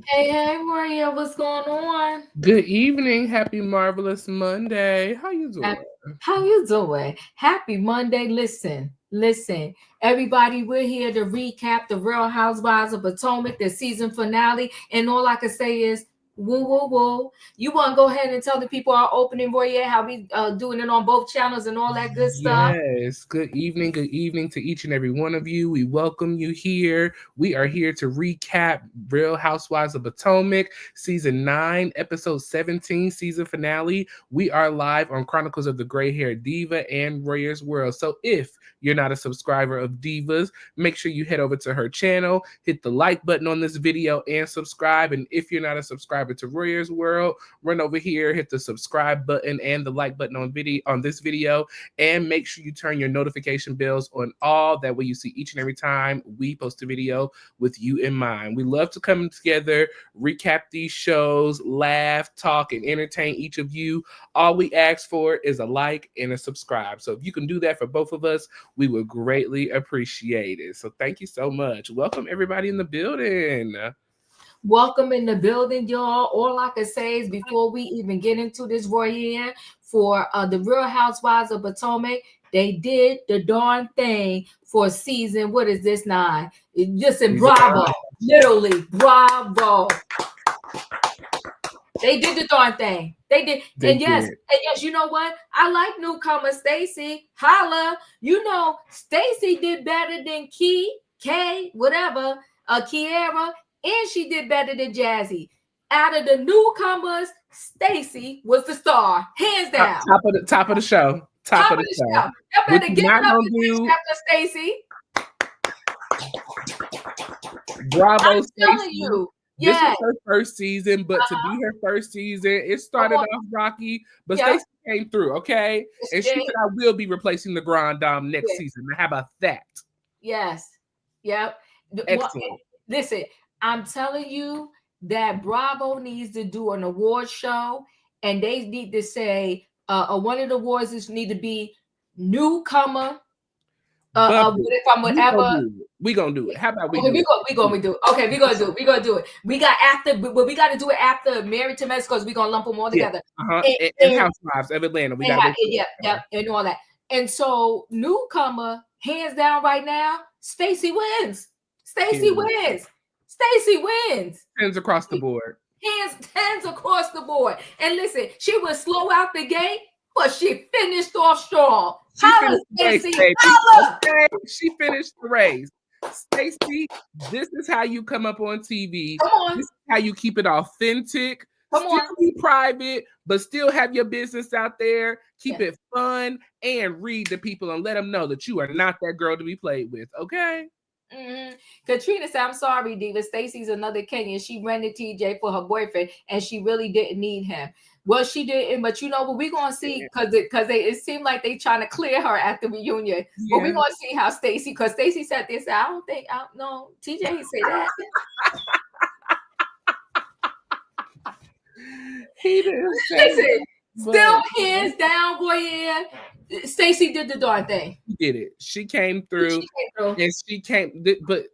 Hey, Royaire, what's going on? Good evening. Happy marvelous Monday. How you Hap- doing? How you doing? Happy Monday. Listen. Everybody, we're here to recap the Real Housewives of Potomac, the season finale. And all I can say is, woo, woo, woo. You want to go ahead and tell the people our opening, Royaire, how we doing it on both channels and all that good stuff? Yes. Good evening. Good evening to each and every one of you. We welcome you here. We are here to recap Real Housewives of Potomac, season 9, episode 17, season finale. We are live on Chronicles of the Gray Hair Diva and Royaire's World. So if you're not a subscriber of Divas, make sure you head over to her channel, hit the like button on this video, and subscribe. And if you're not a subscriber to Royaire's World, run over here, hit the subscribe button and the like button on this video, and make sure you turn your notification bells on all. That way you see each and every time we post a video with you in mind. We love to come together, recap these shows, laugh, talk, and entertain each of you. All we ask for is a like and a subscribe. So if you can do that for both of us, we would greatly appreciate it. So thank you so much. Welcome everybody in the building. Welcome in the building, y'all. All I can say is before we even get into this Royale for the Real Housewives of Potomac, they did the darn thing for season. What is this 9? Listen, bravo, literally, bravo. They did the darn thing. They did. They And yes, you know what? I like newcomer Stacey. Holla. You know, Stacey did better than K, whatever, Kiera, and she did better than Jazzy. Out of the newcomers, Stacey was the star, hands down. Top of the show. Top of the show. Y'all What better you give it not up gonna to next do? chapter, Stacey. Bravo, I'm telling Stacey. you. This was Yeah. her first season, but to be her first season, it Come started on. off rocky, but Yep. Stacey came through, okay? Yes, And she she did. said, I will be replacing the Grand Dame next Yeah. season. Now, how about that? Yes. Yep. What? Excellent. Listen, I'm telling you that Bravo needs to do an award show, and they need to say one of the awards is need to be newcomer. Bubble. If I'm We gonna whatever. do it. We gonna do it. How about we Okay, do it? we do it. Okay, we gonna do it. We got after, but we got to do it after Married to Mexico because we gonna lump them all Yeah. together. Uh-huh. And, And and, Housewives of Atlanta. We gotta wait for yeah, that. and all that. And so newcomer, hands down, right now, Stacey wins. Stacey Period. wins. Stacey wins. Hands across the board. Hands across the board. And listen, she was slow out the gate, but she finished off strong. She Holla, finished the race, Stacey. baby. Holla. Okay, she finished the race. Stacey, this is how you come up on TV. Come on. This is how you keep it authentic. Come Still on. be private, but still have your business out there. Keep Yeah. it fun and read the people and let them know that you are not that girl to be played with. Okay. Mm-hmm. Katrina said, I'm sorry, Diva. Stacy's another Kenyan. She rented TJ for her boyfriend and she really didn't need him. Well, she didn't, but you know what? We're gonna see because it seemed like they trying to clear her at the reunion. But we're gonna see how Stacy, because Stacy said this. I don't know. TJ he say that. He didn't say Listen, but still hands down, Royaire. Stacy did the darn thing. she did it. She came through, She came through. and she came, but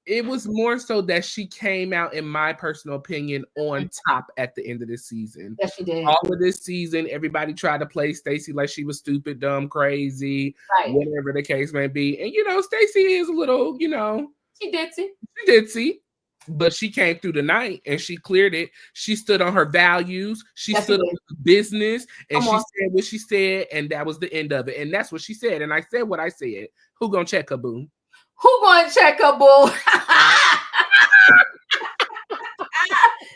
it was more so that she came out, in my personal opinion, on top at the end of the season. Yes, she did. All of this season, everybody tried to play Stacey like she was stupid, dumb, crazy, Right. whatever the case may be. And Stacey is a little, She did see. she did see. But she came through the night and she cleared it. She stood on her values. She Yes, she stood did. on her business, and Come she on. said what she said, and that was the end of it. And that's what she said. And I said what I said. Who gonna check her, boo? Who gonna check her, boo?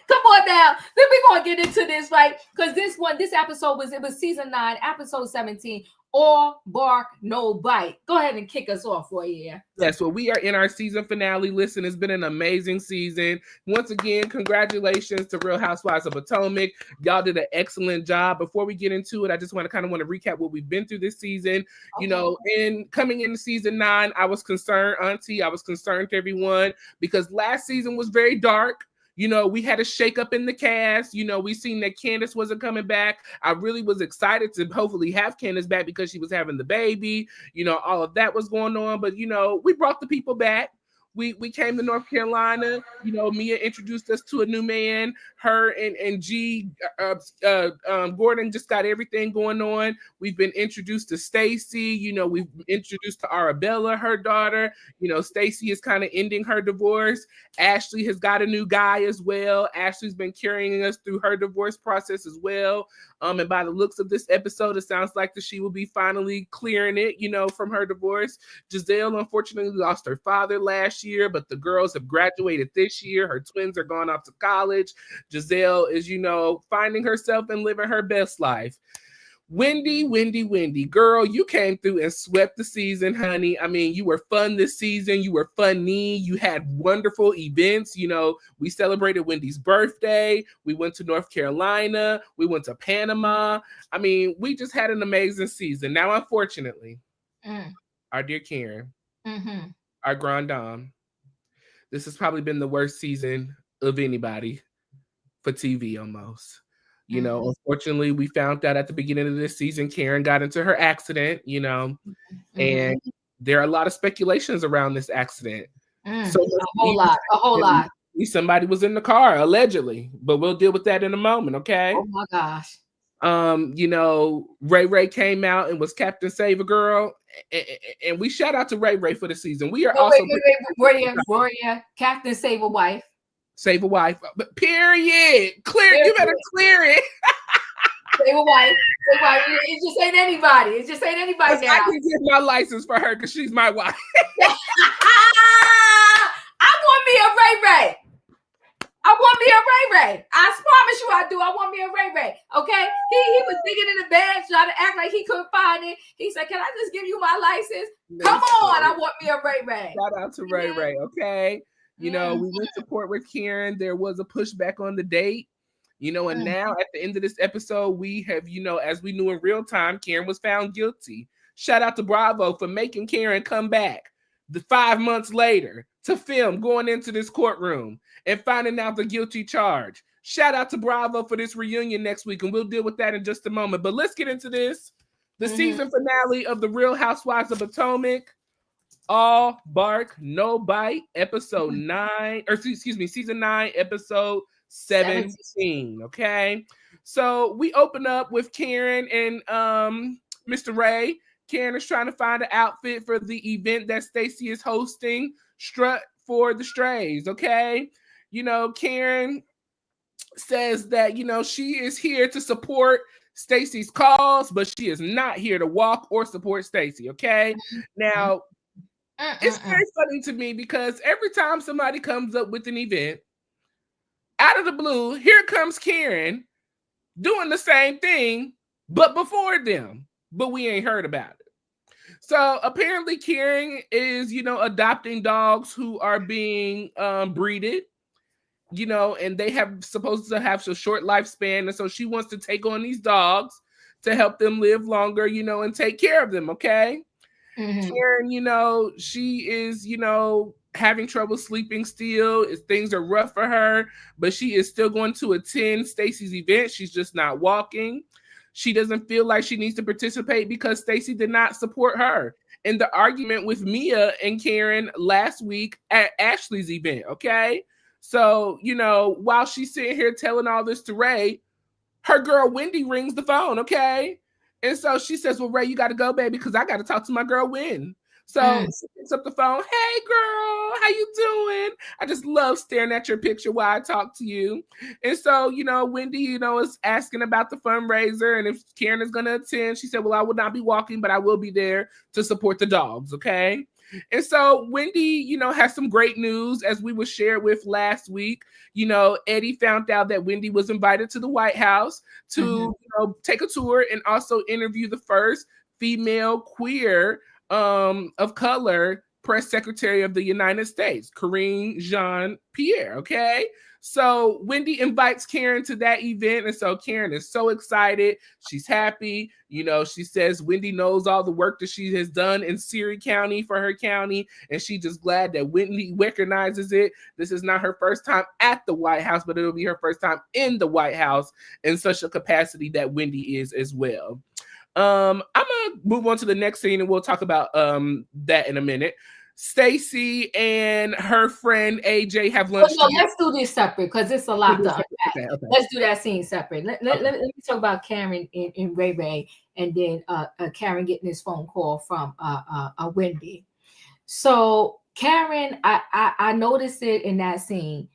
Come on now. Then we're gonna get into this, right? Because this episode was season 9, episode 17. All bark, no bite. Go ahead and kick us off, Royaire. Yes, well, we are in our season finale. Listen, it's been an amazing season. Once again, congratulations to Real Housewives of Potomac. Y'all did an excellent job. Before we get into it, I just want to recap what we've been through this season. In coming into season 9, I was concerned, Auntie. I was concerned to everyone because last season was very dark. We had a shakeup in the cast. We seen that Candace wasn't coming back. I really was excited to hopefully have Candace back because she was having the baby. All of that was going on. But, we brought the people back. we came to North Carolina. You know, Mia introduced us to a new man. Her and G Gordon just got everything going on. We've been introduced to Stacey. You know, we've been introduced to Arabella, her daughter. You know, Stacey is kind of ending her divorce. Ashley has got a new guy as well. Ashley's been carrying us through her divorce process as well. And by the looks of this episode, it sounds like that she will be finally clearing it, you know, from her divorce. Gizelle unfortunately lost her father last year, but the girls have graduated this year. Her twins are gone off to college. Gizelle is, you know, finding herself and living her best life. Wendy, girl, you came through and swept the season, honey. I mean, you were fun this season. You were funny. You had wonderful events. You know, we celebrated Wendy's birthday. We went to North Carolina. We went to Panama. I mean, we just had an amazing season. Now, unfortunately, our dear Karen, our grand dame, this has probably been the worst season of anybody for TV almost. You know, unfortunately, we found out at the beginning of this season, Karen got into her accident, you know, and there are a lot of speculations around this accident. So a whole lot. Somebody was in the car, allegedly, but we'll deal with that in a moment, okay? Oh my gosh. You know, Ray came out and was Captain Save a Girl, and we shout out to Ray for the season. We are also Royaire, Captain Save a Wife. Save a wife, but period. You better clear it. Save a wife. It just ain't anybody. It just ain't anybody now. I can get my license for her because she's my wife. I want me a Ray. I promise you I do. I want me a Ray. Okay? He was digging in the bag, trying to act like he couldn't find it. He said, "Can I just give you my license?" Come on, I want me a Ray. Shout out to Ray, okay? You know, we went to court with Karen. There was a pushback on the date, you know, and now at the end of this episode, we have, you know, as we knew in real time, Karen was found guilty. Shout out to Bravo for making Karen come back 5 months later to film going into this courtroom and finding out the guilty charge. Shout out to Bravo for this reunion next week, and we'll deal with that in just a moment. But let's get into this. The season finale of The Real Housewives of Potomac. All Bark, No Bite, episode 9, or excuse me, season 9, episode 17. Okay. So we open up with Karen and Mr. Ray. Karen is trying to find an outfit for the event that Stacey is hosting, Strut for the Strays. Okay. You know, Karen says that, you know, she is here to support Stacey's cause, but she is not here to walk or support Stacey. Okay. Now, it's very funny to me because every time somebody comes up with an event, out of the blue, here comes Karen doing the same thing, but before them. But we ain't heard about it. So apparently Karen is, you know, adopting dogs who are being breeded, you know, and they have supposed to have a short lifespan. And so she wants to take on these dogs to help them live longer, you know, and take care of them. Okay. Karen, you know, she is, you know, having trouble sleeping still. Things are rough for her, but she is still going to attend Stacey's event. She's just not walking. She doesn't feel like she needs to participate because Stacey did not support her in the argument with Mia and Karen last week at Ashley's event. Okay. So, you know, while she's sitting here telling all this to Ray, her girl Wendy rings the phone. Okay. And so she says, "Well, Ray, you got to go, baby, because I got to talk to my girl, Wendy." So she picks up the phone. "Hey, girl, how you doing? I just love staring at your picture while I talk to you." And so, you know, Wendy, you know, is asking about the fundraiser and if Karen is going to attend. She said, "Well, I will not be walking, but I will be there to support the dogs." Okay. And so Wendy, you know, has some great news as we were shared with last week. You know, Eddie found out that Wendy was invited to the White House to, you know, take a tour and also interview the first female queer of color press secretary of the United States, Karine Jean-Pierre. Okay. So Wendy invites Karen to that event. And so Karen is so excited. She's happy. You know, she says Wendy knows all the work that she has done in Surrey County for her county. And she's just glad that Wendy recognizes it. This is not her first time at the White House, but it'll be her first time in the White House in such a capacity that Wendy is as well. I'm gonna move on to the next scene and we'll talk about that in a minute. Stacey and her friend AJ have Well, lunch no, together. let's do this separate because it's a lot to unpack. Okay. Let's do that scene separate. Let me talk about Karen and Ray Ray, and then Karen getting this phone call from Wendy. So Karen, I noticed it in that scene.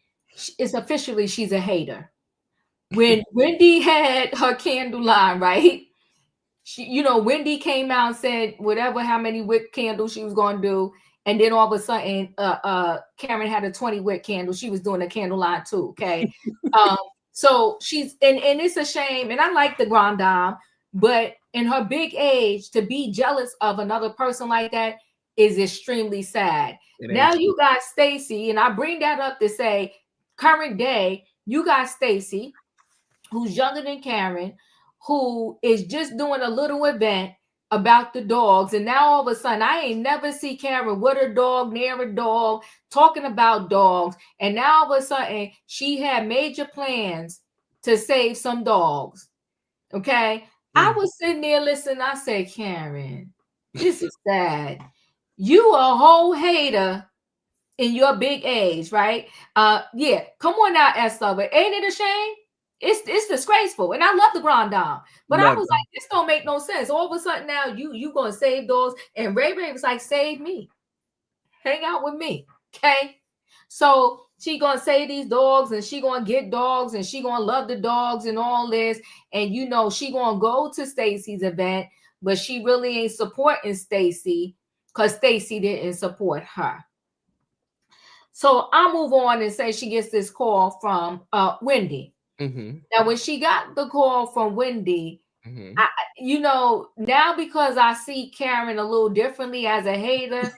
It's officially she's a hater. When Wendy had her candle line, right? Wendy came out and said whatever, how many wick candles she was going to do, and then all of a sudden, Karen had a 20 wick candle. She was doing a candle line too. Okay, so she's and it's a shame, and I like the grand dame, but in her big age, to be jealous of another person like that is extremely sad. Now you got Stacey, and I bring that up to say, current day, you got Stacey, who's younger than Karen, who is just doing a little event about the dogs. And now all of a sudden, I ain't never see Karen with a dog, near a dog, talking about dogs. And now all of a sudden, she had major plans to save some dogs. Okay. I was sitting there listening. I said, Karen, this is sad. You a whole hater in your big age, right? Yeah. Come on now, S. Ain't it a shame? It's disgraceful, and I love the grand dame, but I was like, this don't make no sense. All of a sudden now you gonna save dogs, and Ray Ray was like, save me, hang out with me, okay? So she gonna save these dogs, and she gonna get dogs, and she gonna love the dogs and all this, and she gonna go to Stacey's event, but she really ain't supporting Stacey because Stacey didn't support her. So I'll move on and say she gets this call from Wendy. Mm-hmm. Now, when she got the call from Wendy, now because I see Karen a little differently as a hater,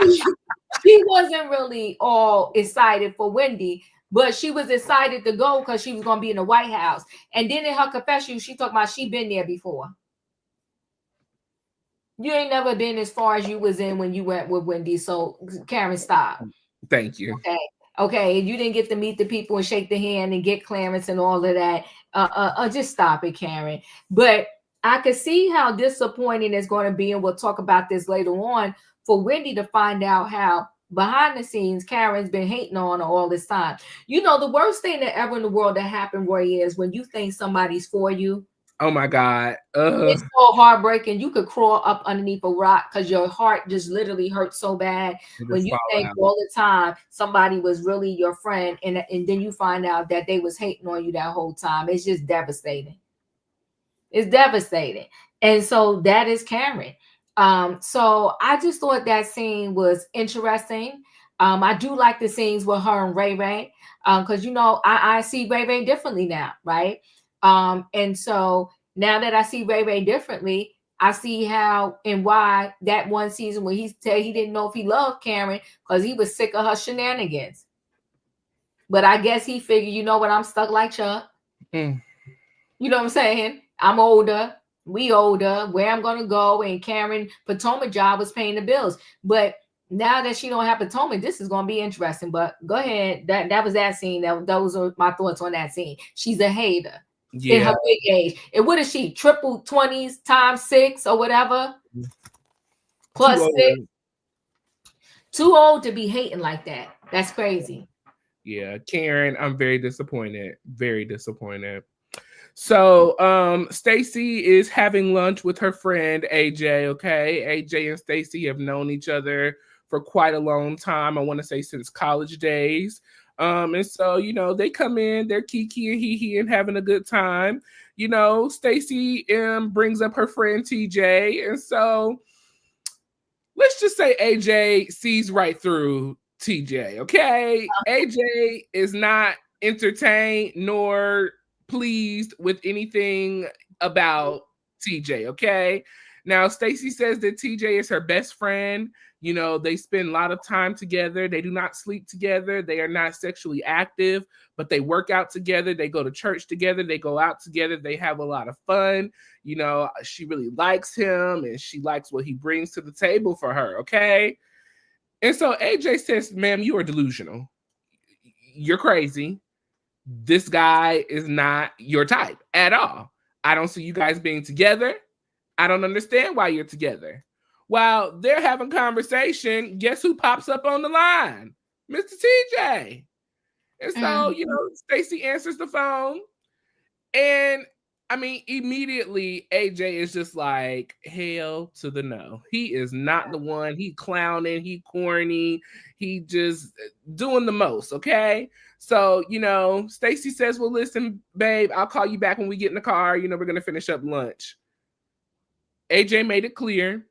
she wasn't really all excited for Wendy, but she was excited to go because she was going to be in the White House. And then in her confession, she talked about she been there before. You ain't never been as far as you was in when you went with Wendy. So Karen, stop. Thank you. Okay, you didn't get to meet the people and shake the hand and get clearance and all of that. Just stop it, Karen. But I could see how disappointing it's going to be, and we'll talk about this later on, for Wendy to find out how behind the scenes Karen's been hating on her all this time. The worst thing that ever in the world that happened, Roy, is when you think somebody's for you. Oh my God. It's so heartbreaking. You could crawl up underneath a rock because your heart just literally hurts so bad when you think all the time somebody was really your friend, and then you find out that they was hating on you that whole time. It's just devastating. It's devastating. And so that is Karen. So I just thought that scene was interesting. I do like the scenes with her and Ray Ray because I see Ray Ray differently now, right? And so now that I see Ray Ray differently, I see how and why that one season when he said he didn't know if he loved Karen because he was sick of her shenanigans. But I guess he figured, you know what, I'm stuck like Chuck. You know what I'm saying? I'm older. We older. Where I'm going to go. And Karen, Potomac job was paying the bills. But now that she don't have Potomac, this is going to be interesting. But go ahead. That was that scene. Those are my thoughts on that scene. She's a hater. In her big age. And what is she? Triple 20s times 6 or whatever? Plus 6. Too old to be hating like that. That's crazy. Yeah, Karen, I'm very disappointed. Very disappointed. So Stacey is having lunch with her friend AJ, okay? AJ and Stacey have known each other for quite a long time. I want to say since college days. And so, they come in, they're kiki and hee and having a good time. Stacey brings up her friend TJ. And so let's just say AJ sees right through TJ, okay? AJ is not entertained nor pleased with anything about TJ, okay? Now, Stacey says that TJ is her best friend. They spend a lot of time together. They do not sleep together. They are not sexually active, but they work out together. They go to church together. They go out together. They have a lot of fun. She really likes him and she likes what he brings to the table for her, okay? And so AJ says, ma'am, you are delusional. You're crazy. This guy is not your type at all. I don't see you guys being together. I don't understand why you're together. While they're having conversation, guess who pops up on the line? Mr. TJ. And so, Stacey answers the phone. And I mean, immediately AJ is just like, hell to the no. He is not the one. He clowning, he corny, he just doing the most, okay? So, Stacey says, well, listen, babe, I'll call you back when we get in the car. We're going to finish up lunch. AJ made it clear.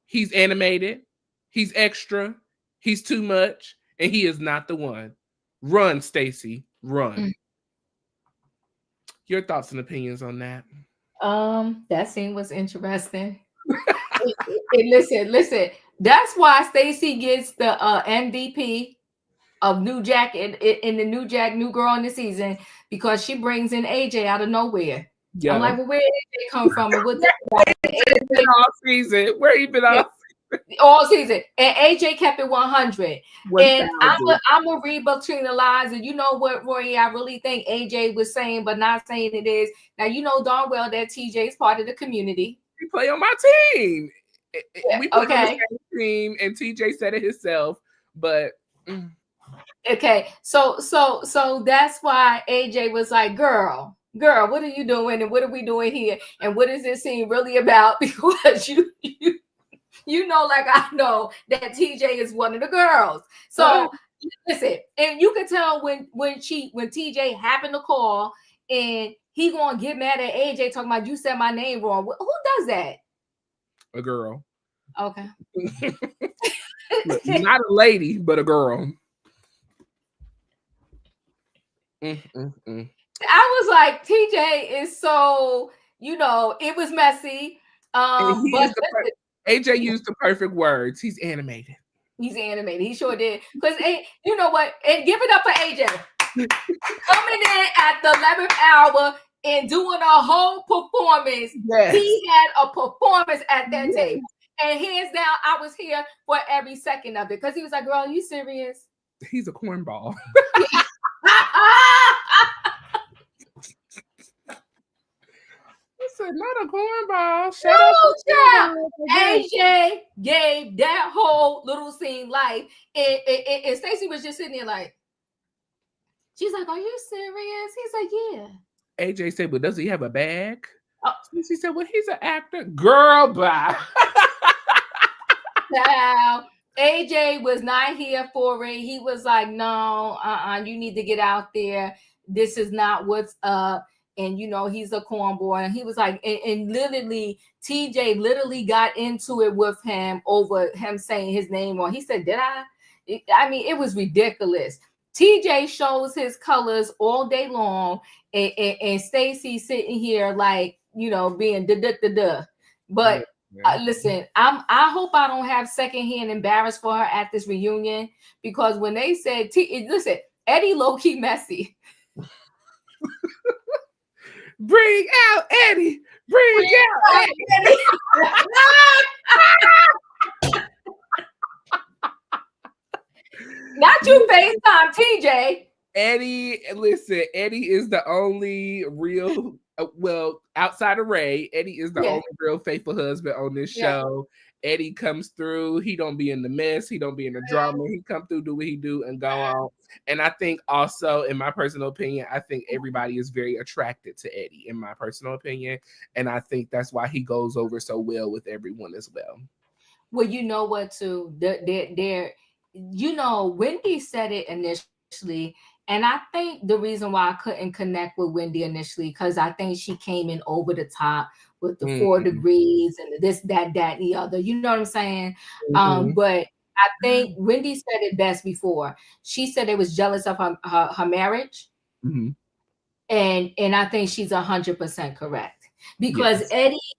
He's animated. He's extra. He's too much. And he is not the one. Run, Stacey. Run. Your thoughts and opinions on that? That scene was interesting. Listen. That's why Stacey gets the MVP of New Jack in the New Jack, New Girl in the season, because she brings in AJ out of nowhere. Yeah. I'm like, well, where did AJ come from? And what been all season? Where he been all season? And AJ kept it 100. 1, and I'm gonna read between the lines, and you know what, Roy? I really think AJ was saying, but not saying it is. Now you know darn well that TJ is part of the community. He play on my team. We play on the same team, and TJ said it himself. But okay, so that's why AJ was like, girl, what are you doing, and what are we doing here, and what is this scene really about? Because you know, like I know that TJ is one of the girls. So listen, and you can tell when TJ happened to call and he gonna get mad at AJ talking about you said my name wrong. Who does that? A girl. Okay. Not a lady, but a girl. I was like, TJ is so, it was messy. But AJ used the perfect words. He's animated. He's animated. He sure did. Because you know what? And give it up for AJ. Coming in at the 11th hour and doing a whole performance. Yes. He had a performance at that table. And hands down, I was here for every second of it. Because he was like, girl, are you serious? He's a cornball. Not a cornball. Shut up. AJ gave that whole little scene life. And Stacey was just sitting there like, she's like, are you serious? He's like, yeah. AJ said, well, does he have a bag? She said, well, he's an actor. Girl, bye. Now, AJ was not here for it. He was like, no, you need to get out there. This is not what's up. And he's a cornball. And he was like, and literally, TJ literally got into it with him over him saying his name wrong. He said, did I? I mean, it was ridiculous. TJ shows his colors all day long, and Stacey sitting here like, being da. But listen, I hope I don't have secondhand embarrassed for her at this reunion, because when they said, listen, Eddie low-key messy. Bring out Eddie. Bring out Eddie. Not you FaceTime TJ. Eddie, listen, Eddie is the only real, outside of Ray, Eddie is the only real faithful husband on this show. Eddie comes through. He don't be in the mess. He don't be in the drama. He come through, do what he do, and go on. And I think also, in my personal opinion, I think everybody is very attracted to Eddie, in my personal opinion. And I think that's why he goes over so well with everyone as well. Well, you know what, too? Wendy said it initially. And I think the reason why I couldn't connect with Wendy initially, because I think she came in over the top with the 4 degrees and this, that, and the other. You know what I'm saying? But I think Wendy said it best before. She said they was jealous of her marriage. Mm-hmm. And I think she's 100% correct. Because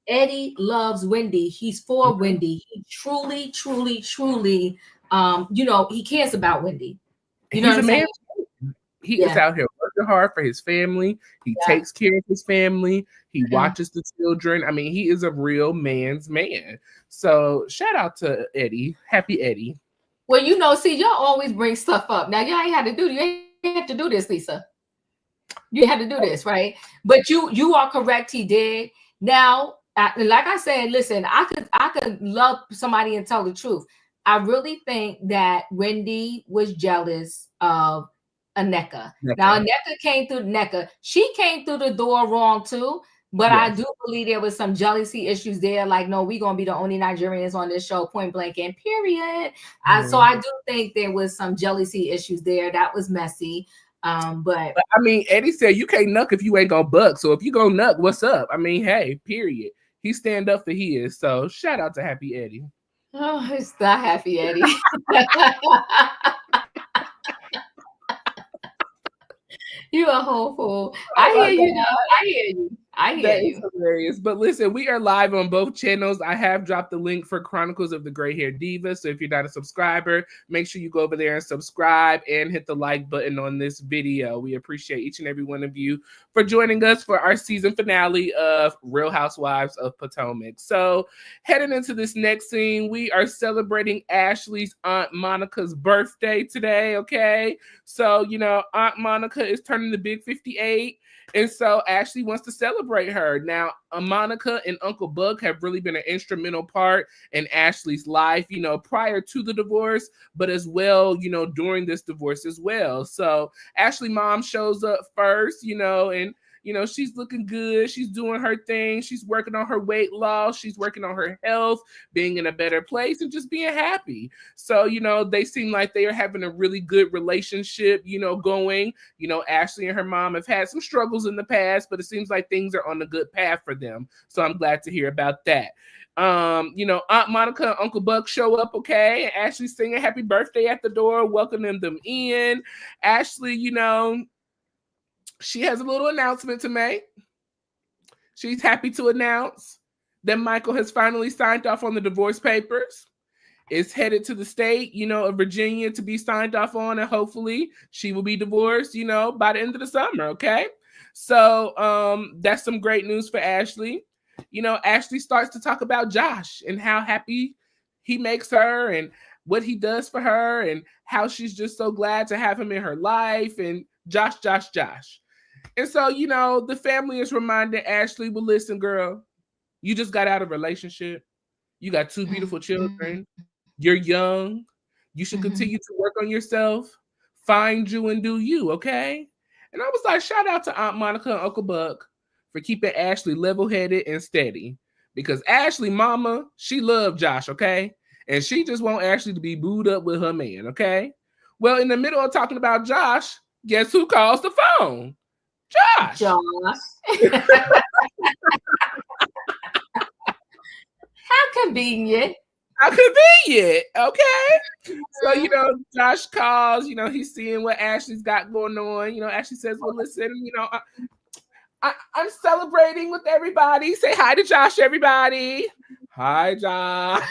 Eddie loves Wendy. He's for Wendy. He truly, truly, truly, he cares about Wendy. You know what I'm saying? He is out here working hard for his family. He takes care of his family. He watches the children. I mean, he is a real man's man. So shout out to Eddie. Happy Eddie. Well, see, y'all always bring stuff up. Now, y'all ain't had to do this. You ain't have to do this, Lisa. You had to do this, right? But you are correct. He did. Now, like I said, listen, I could love somebody and tell the truth. I really think that Wendy was jealous of Aneka. Now Aneka came through Neka. She came through the door wrong too. But I do believe there was some jealousy issues there. Like, no, we're gonna be the only Nigerians on this show, point blank and period. So I do think there was some jealousy issues there. That was messy. But I mean, Eddie said you can't nuck if you ain't gonna buck. So if you gonna nuck, what's up? I mean, hey, period. He stand up for his. So shout out to Happy Eddie. Oh, it's not Happy Eddie. You a whole fool. I hear you. I hear you. I hear you. That is hilarious. But listen, we are live on both channels. I have dropped the link for Chronicles of the Gray Hair Diva. So if you're not a subscriber, make sure you go over there and subscribe and hit the like button on this video. We appreciate each and every one of you for joining us for our season finale of Real Housewives of Potomac. So heading into this next scene, we are celebrating Ashley's Aunt Monica's birthday today, okay? So, you know, Aunt Monica is turning the big 58. And so Ashley wants to celebrate her. Now, Monica and Uncle Buck have really been an instrumental part in Ashley's life, you know, prior to the divorce, but as well, you know, during this divorce as well. So Ashley mom shows up first, you know, and you know, she's looking good. She's doing her thing. She's working on her weight loss. She's working on her health, being in a better place and just being happy. So, you know, they seem like they are having a really good relationship, you know, going. You know, Ashley and her mom have had some struggles in the past, but it seems like things are on a good path for them. So I'm glad to hear about that. You know, Aunt Monica and Uncle Buck show up, okay, and Ashley's singing happy birthday at the door, welcoming them in. Ashley, you know, she has a little announcement to make. She's happy to announce that Michael has finally signed off on the divorce papers. Is headed to the state, you know, of Virginia to be signed off on, and hopefully she will be divorced, you know, by the end of the summer, okay? So that's some great news for Ashley. You know, Ashley starts to talk about Josh and how happy he makes her and what he does for her and how she's just so glad to have him in her life and Josh. And so, you know, the family is reminding Ashley, well, listen, girl, you just got out of a relationship. You got 2 beautiful children. You're young. You should continue to work on yourself. Find you and do you, okay? And I was like, shout out to Aunt Monica and Uncle Buck for keeping Ashley level-headed and steady. Because Ashley, mama, she loved Josh, okay? And she just want Ashley to be booed up with her man, okay? Well, in the middle of talking about Josh, guess who calls the phone? Josh. How convenient. How convenient, okay? So, you know, Josh calls, you know, he's seeing what Ashley's got going on. You know, Ashley says, well, listen, you know, I'm celebrating with everybody. Say hi to Josh, everybody. Hi, Josh.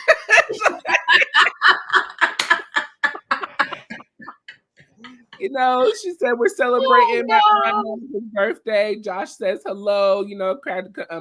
You know, she said we're celebrating my mom's birthday. Josh says hello, you know,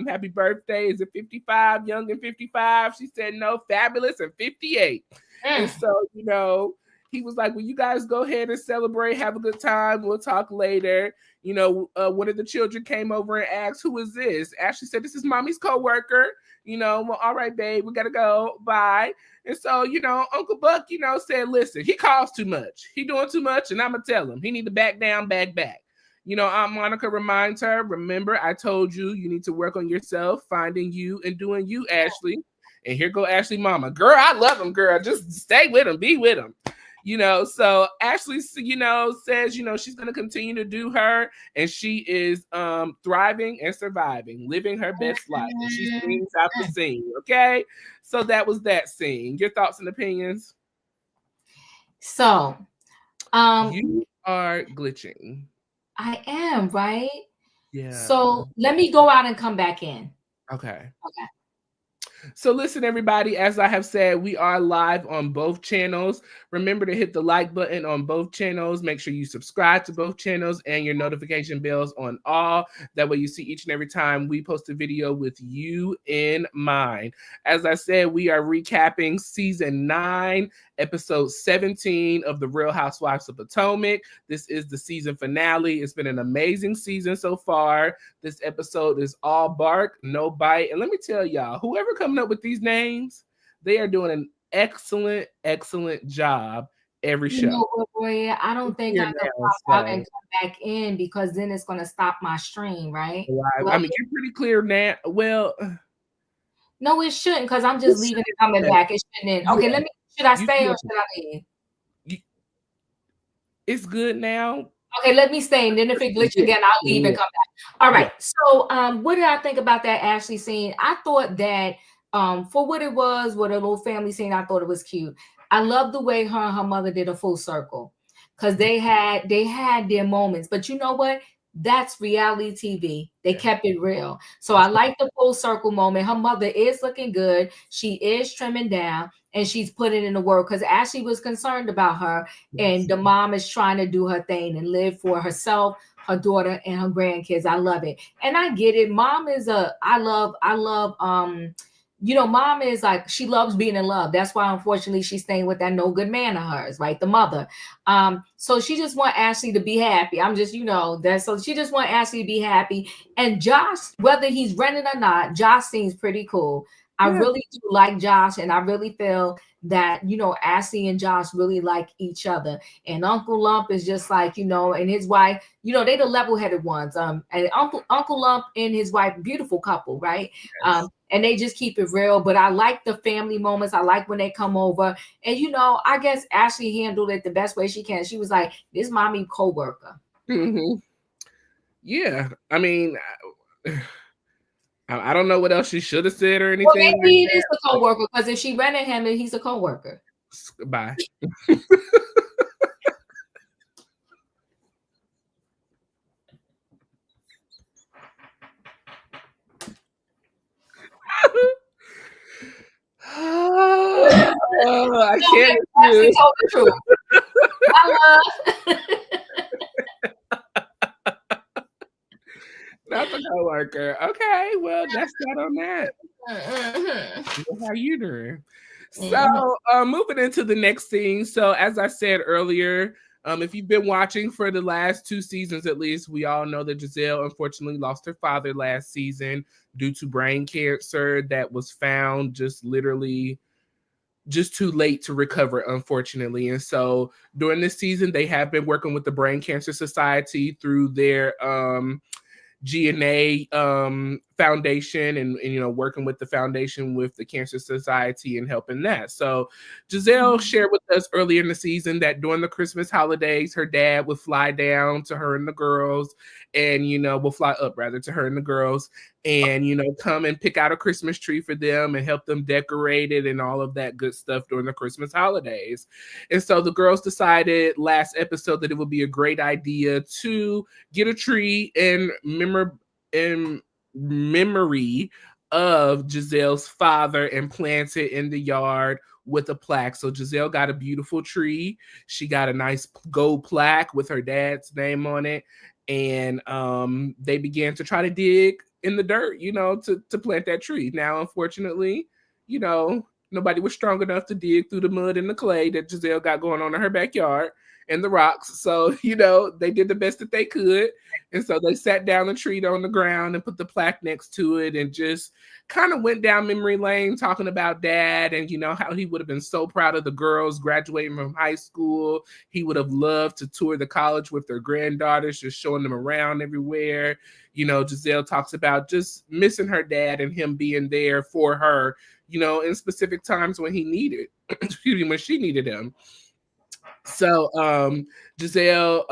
happy birthday. Is it 55, young and 55? She said no, fabulous and 58. And so, you know, he was like, well, you guys go ahead and celebrate, have a good time. We'll talk later. You know, one of the children came over and asked, who is this? Ashley said, this is mommy's coworker. You know, well, all right, babe, we got to go. Bye. And so, you know, Uncle Buck, you know, said, listen, he calls too much. He doing too much, and I'm going to tell him. He need to back down, back. You know, Aunt Monica reminds her, remember, I told you, you need to work on yourself, finding you and doing you, Ashley. And here go Ashley mama. Girl, I love him, girl. Just stay with him. Be with him. You know, so Ashley, you know, says, you know, she's going to continue to do her, and she is thriving and surviving, living her best life. And she sings out the scene, okay? So that was that scene. Your thoughts and opinions? So, you are glitching. I am, right? Yeah. So let me go out and come back in. Okay. So listen, everybody, as I have said, we are live on both channels. Remember to hit the like button on both channels. Make sure you subscribe to both channels and your notification bells on all. That way you see each and every time we post a video with you in mind. As I said, we are recapping season 9, episode 17 of The Real Housewives of Potomac. This is the season finale. It's been an amazing season so far. This episode is all bark, no bite. And let me tell y'all, whoever coming up with these names, they are doing an excellent, excellent job every You show. know what, Royaire? I don't It's think here I could now, pop out and so come back in because then it's gonna stop my stream, right? I mean, you're pretty clear now. Well, No, it shouldn't because I'm just it's leaving and coming back. It shouldn't. Okay, yeah, should I you, stay or you, should I leave? you, it's good now. Okay, let me stay, and then if it glitch Yeah, again, I'll leave and yeah, come back. All yeah. right. So, what did I think about that Ashley scene? I thought that, for what it was, what a little family scene, I thought it was cute. I love the way her and her mother did a full circle because they had their moments. But you know what? That's reality TV. They kept it real. So I That's like the full circle moment. Her mother is looking good. She is trimming down and she's putting in the work because Ashley was concerned about her and the mom is trying to do her thing and live for herself, her daughter, and her grandkids. I love it. And I get it. Mom is mom is like, she loves being in love. That's why unfortunately she's staying with that no good man of hers, right? The mother. So she just want Ashley to be happy. I'm just, that so she just want Ashley to be happy. And Josh, whether he's renting or not, Josh seems pretty cool. I yeah. really do like Josh, and I really feel that Ashley and Josh really like each other. And Uncle Lump is just like, and his wife, they the level-headed ones. And Uncle Lump and his wife, beautiful couple, right? Yes. And they just keep it real. But I like the family moments. I like when they come over. And I guess Ashley handled it the best way she can. She was like, this mommy co-worker. Mm-hmm. Yeah. I mean, I don't know what else she should have said or Well, anything like maybe it is a co-worker because if she rented him, then he's a co-worker. that. Bye. I can't. Ashley told the truth. Not the coworker. Okay, well, that's that on that. How you doing? So, moving into the next scene. So, as I said earlier, if you've been watching for the last 2 seasons at least, we all know that Gizelle unfortunately lost her father last season due to brain cancer that was found just literally just too late to recover, unfortunately. And so during this season, they have been working with the Brain Cancer Society through their GNA foundation and working with the foundation with the Cancer Society and helping that. So Gizelle shared with us earlier in the season that during the Christmas holidays, her dad would fly down to her and the girls and will fly up rather to her and the girls and come and pick out a Christmas tree for them and help them decorate it and all of that good stuff during the Christmas holidays. And so the girls decided last episode that it would be a great idea to get a tree in memory of Gizelle's father and plant it in the yard with a plaque. So Gizelle got a beautiful tree. She got a nice gold plaque with her dad's name on it. And they began to try to dig in the dirt, to plant that tree. Now, unfortunately, nobody was strong enough to dig through the mud and the clay that Gizelle got going on in her backyard and the rocks. So, they did the best that they could. And so they sat down the tree on the ground and put the plaque next to it and just kind of went down memory lane talking about dad and, how he would have been so proud of the girls graduating from high school. He would have loved to tour the college with their granddaughters, just showing them around everywhere. Gizelle talks about just missing her dad and him being there for her, in specific times when he needed, when she needed him. So Gizelle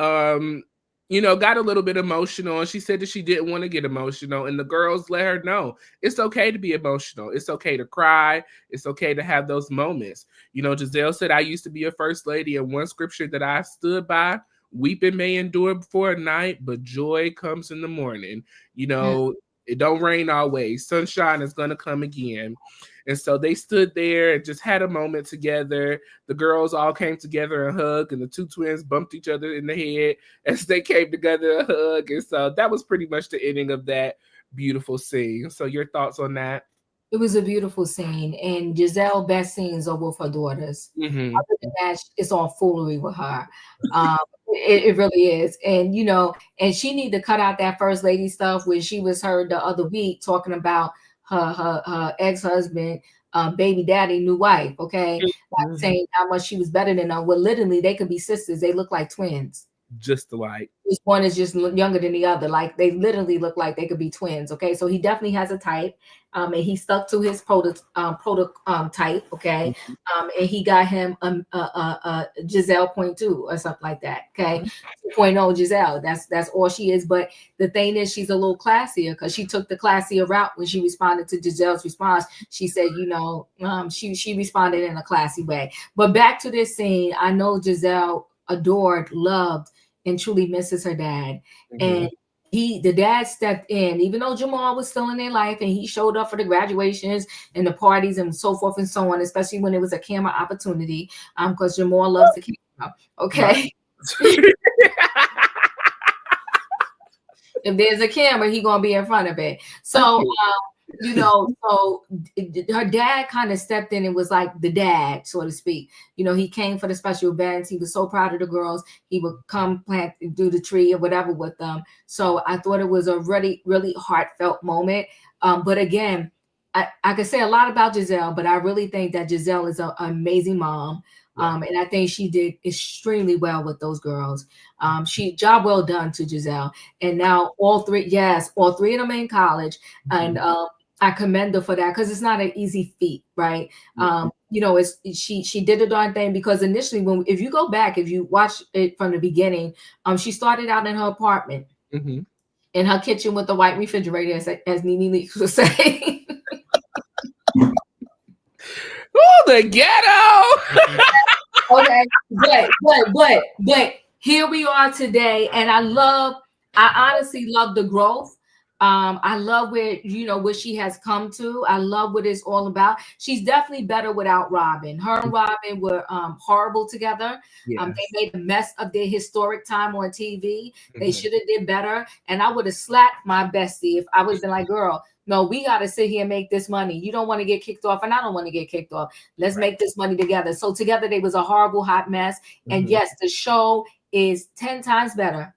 got a little bit emotional and she said that she didn't want to get emotional and the girls let her know it's okay to be emotional. It's okay to cry. It's okay to have those moments. Gizelle said, I used to be a first lady and one scripture that I stood by, weeping may endure for a night, but joy comes in the morning. It don't rain always. Sunshine is going to come again. And so they stood there and just had a moment together. The girls all came together and hugged, and the two twins bumped each other in the head as they came together and hug. And so that was pretty much the ending of that beautiful scene. So your thoughts on that? It was a beautiful scene, and Gizelle best scenes are with her daughters. Mm-hmm. Other than that, it's all foolery with her. It really is, and and she need to cut out that first lady stuff where she was heard the other week talking about her ex-husband, baby daddy, new wife. Okay, like saying how much she was better than her. Well, literally, they could be sisters. They look like twins. Just alike. This one is just younger than the other. Like they literally look like they could be twins. Okay, so he definitely has a type, and he stuck to his type. Okay, and he got him Gizelle 0.2 or something like that. Okay, 2.0 Gizelle. That's all she is. But the thing is, she's a little classier because she took the classier route when she responded to Gizelle's response. She said, she responded in a classy way. But back to this scene, I know Gizelle adored, loved, and truly misses her dad. And the dad stepped in, even though Jamal was still in their life, and he showed up for the graduations and the parties and so forth and so on, especially when it was a camera opportunity, because Jamal loves the camera. Okay. Right. If there's a camera, he gonna be in front of it. So so her dad kind of stepped in and was like the dad, so to speak. He came for the special events. He was so proud of the girls. He would come do the tree or whatever with them. So I thought it was a really, really heartfelt moment. But again, I could say a lot about Gizelle, but I really think that Gizelle is an amazing mom. And I think she did extremely well with those girls. Job well done to Gizelle. And now all three of them are in college. And I commend her for that because it's not an easy feat, right? She did a darn thing because initially, if you watch it from the beginning, she started out in her apartment, in her kitchen with the white refrigerator, as Nene Leakes was saying. Oh, the ghetto! Okay, but here we are today, and I honestly love the growth. I love where she has come to. I love what it's all about. She's definitely better without Robin. Her and Robin were horrible together. Yes. They made a mess of their historic time on TV. They should have did better. And I would have slapped my bestie if I was been like, girl, no, we got to sit here and make this money. You don't want to get kicked off, and I don't want to get kicked off. Let's make this money together. So together, they was a horrible hot mess. And yes, the show is 10 times better.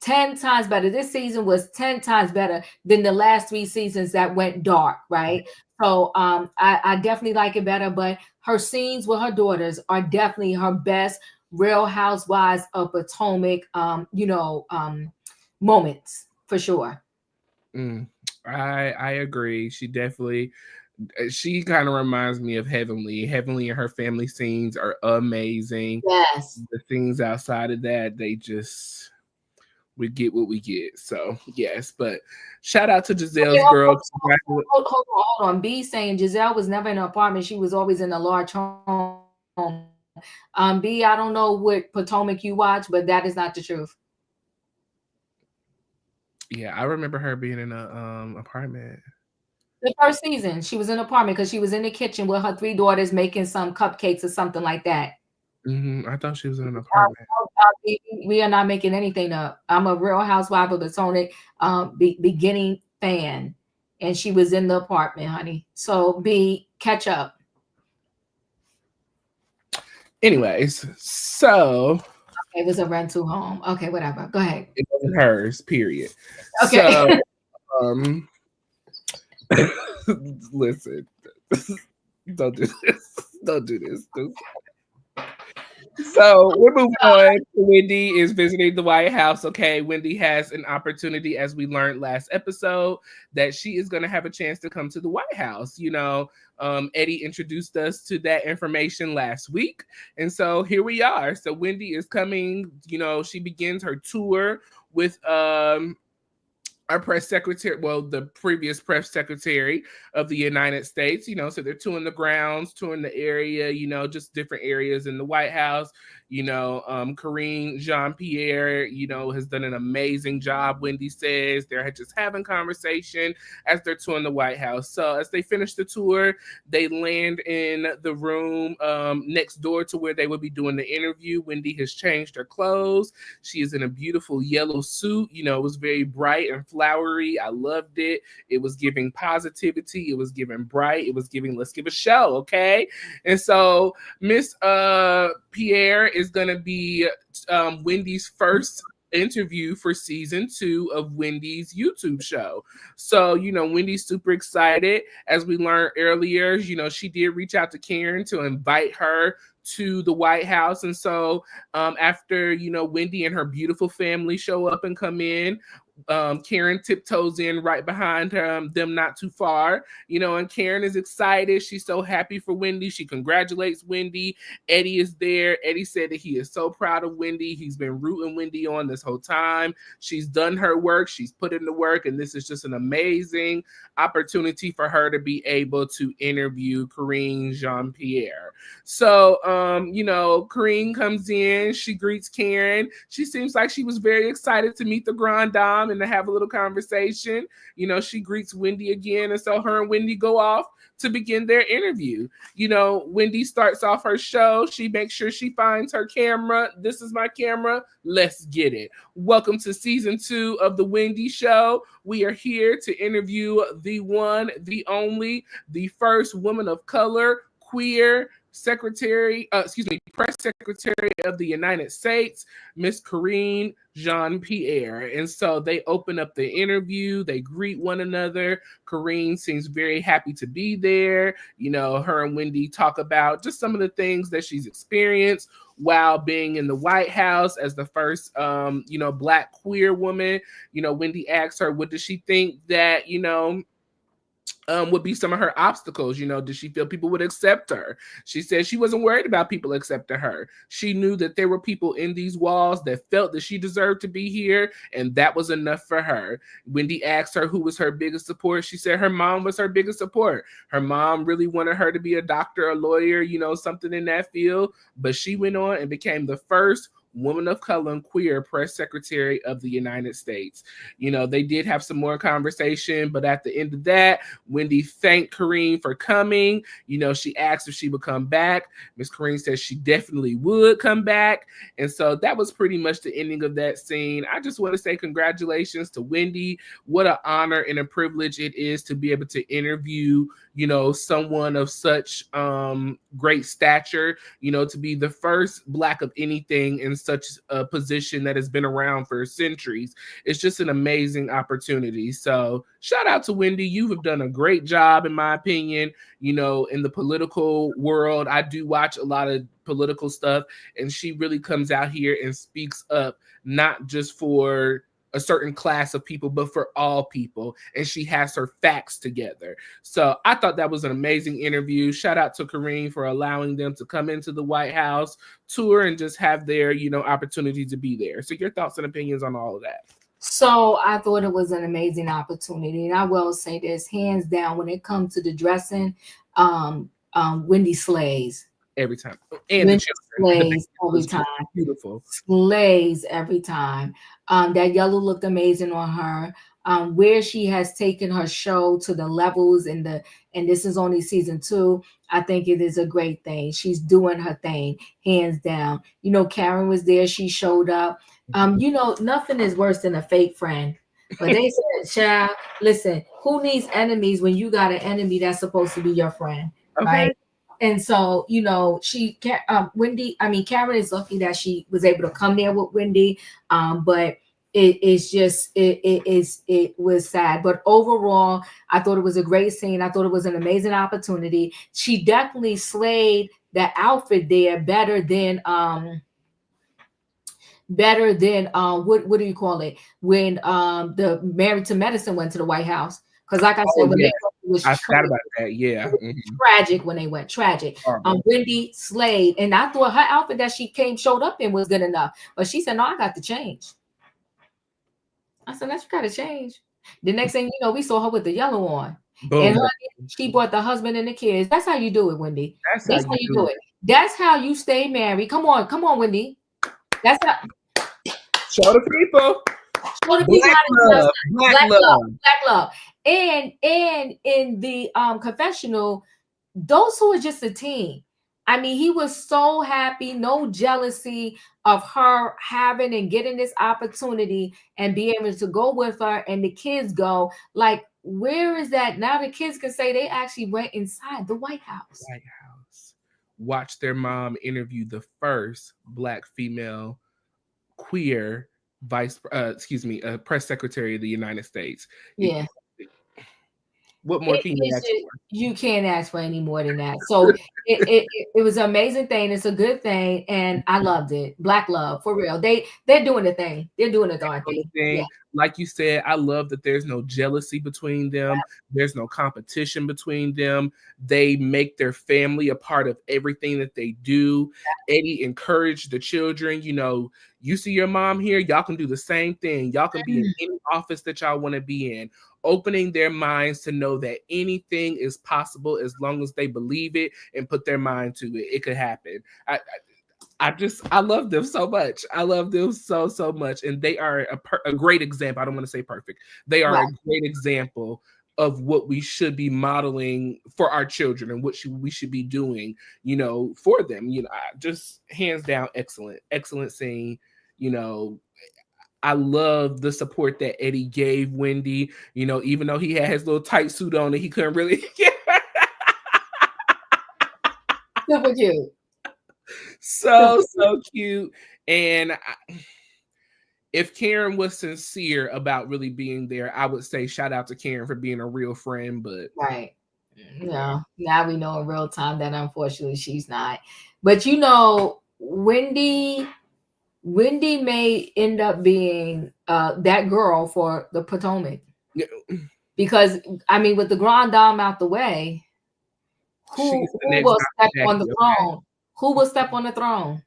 10 times better. This season was 10 times better than the last 3 seasons that went dark, right? So I definitely like it better, but her scenes with her daughters are definitely her best Real Housewives of Potomac, moments for sure. I agree. She kind of reminds me of Heavenly. Heavenly and her family scenes are amazing. Yes. The things outside of that, we get what we get. So yes, but shout out to Gizelle's girl. Hold on. B saying Gizelle was never in an apartment. She was always in a large home. B, I don't know what Potomac you watch, but that is not the truth. Yeah, I remember her being in a apartment. The first season, she was in an apartment because she was in the kitchen with her 3 daughters making some cupcakes or something like that. I thought she was in an apartment. We are not making anything up. I'm a Real Housewife of Potomac beginning fan, and she was in the apartment, honey. So B, catch up. Anyways, so it was a rental home. Okay, whatever. Go ahead. It wasn't hers. Period. Okay. So, listen, don't do this. Don't do this. So we're moving on. Wendy is visiting the White House. Okay, Wendy has an opportunity, as we learned last episode, that she is going to have a chance to come to the White House. Eddie introduced us to that information last week, and so here we are. So Wendy is coming. She begins her tour with our press secretary, well, the previous press secretary of the United States, so they're touring the grounds, touring the area, just different areas in the White House. Karine Jean-Pierre, has done an amazing job. Wendy says they're just having conversation as they're touring the White House. So as they finish the tour, they land in the room next door to where they will be doing the interview. Wendy has changed her clothes. She is in a beautiful yellow suit. It was very bright and flowery. I loved it. It was giving positivity. It was giving bright. It was giving, let's give a show, okay? And so Miss Pierre is going to be Wendy's first interview for season 2 of Wendy's YouTube show. So, Wendy's super excited. As we learned earlier, she did reach out to Karen to invite her to the White House. And so after, Wendy and her beautiful family show up and come in, Karen tiptoes in right behind them not too far, and Karen is excited. She's so happy for Wendy. She congratulates Wendy. Eddie is there. Eddie said that he is so proud of Wendy. He's been rooting Wendy on this whole time. She's done her work. She's put in the work, and this is just an amazing opportunity for her to be able to interview Karine Jean-Pierre. So, Karine comes in. She greets Karen. She seems like she was very excited to meet the Grand Dame and to have a little conversation. She greets Wendy again, and so her and Wendy go off to begin their interview. Wendy starts off her show. She makes sure she finds her camera. This is my camera. Let's get it. Welcome to season 2 of the Wendy Show. We are here to interview the one, the only, the first woman of color, queer, press secretary of the United States, Miss Karine Jean-Pierre. And so they open up the interview, they greet one another. Karine seems very happy to be there. Her and Wendy talk about just some of the things that she's experienced while being in the White House as the first Black queer woman. Wendy asks her, what does she think that would be some of her obstacles? Did she feel people would accept her? She said she wasn't worried about people accepting her. She knew that there were people in these walls that felt that she deserved to be here, and that was enough for her. Wendy asked her who was her biggest support. She said her mom was her biggest support. Her mom really wanted her to be a doctor, a lawyer, something in that field, but she went on and became the first woman of color and queer press secretary of the United States. They did have some more conversation, but at the end of that, Wendy thanked Karine for coming. She asked if she would come back. Miss Karine said she definitely would come back. And so that was pretty much the ending of that scene. I just want to say congratulations to Wendy. What an honor and a privilege it is to be able to interview, someone of such great stature, to be the first Black of anything in such a position that has been around for centuries. It's just an amazing opportunity. So shout out to Wendy. You have done a great job, in my opinion, in the political world. I do watch a lot of political stuff, and she really comes out here and speaks up, not just for a certain class of people, but for all people. And she has her facts together. So I thought that was an amazing interview. Shout out to Karine for allowing them to come into the White House, tour, and just have their, opportunity to be there. So your thoughts and opinions on all of that. So I thought it was an amazing opportunity. And I will say this, hands down, when it comes to the dressing, Wendy slays. Every time. And Wendy slays every time. Beautiful. Slays every time. That yellow looked amazing on her. Where she has taken her show to the levels and this is only season 2. I think it is a great thing. She's doing her thing, hands down. Karen was there. She showed up. Nothing is worse than a fake friend. But they said, child, listen, who needs enemies when you got an enemy that's supposed to be your friend, okay. Right? And so, Karen is lucky that she was able to come there with Wendy. But it was sad. But overall, I thought it was a great scene. I thought it was an amazing opportunity. She definitely slayed that outfit there better than what do you call it? When the Married to Medicine went to the White House. Because like I said, I forgot about that. Yeah. Tragic when they went. Tragic. Wendy slayed. And I thought her outfit that she showed up in was good enough. But she said, no, I got to change. I said, that's got to change. The next thing you know, we saw her with the yellow on. And Boom. honey, she brought the husband and the kids. That's how you do it, Wendy. That's how That's how you you do do it. it. That's how you stay married. Come on, Wendy. That's how. Show the people. Show the people how to do Black black love. love, black love. And in the confessional, those two are just a team. I mean, he was so happy, no jealousy of her having and getting this opportunity and being able to go with her, and the kids go. Like, where is that? Now the kids can say they actually went inside the White House. White House. Watch their mom interview the first Black female queer press secretary of the United States. Yeah. What more can you ask for? You can't ask for any more than that. So it was an amazing thing. It's a good thing, and I loved it. Black love, for real. They're doing the thing. They're doing the darn thing. Yeah. Like you said, I love that there's no jealousy between them. There's no competition between them. They make their family a part of everything that they do. Eddie encouraged the children, you know, you see your mom here, y'all can do the same thing. Y'all can be in any office that y'all want to be in. Opening their minds to know that anything is possible as long as they believe it and put their mind to it. It could happen. I love them so much. I love them so much, and they are a great example. I don't want to say perfect. They are a great example of what we should be modeling for our children and what we should be doing, you know, for them. You know, just hands down, excellent scene. You know, I love the support that Eddie gave Wendy. You know, even though he had his little tight suit on and he couldn't really. Super cute. So cute. And if Karen was sincere about really being there, I would say shout out to Karen for being a real friend. But no, now we know in real time that unfortunately she's not. But you know, Wendy may end up being that girl for the Potomac. Because I mean, with the Grand Dame out the way, who will step on the throne? Who will step on the throne?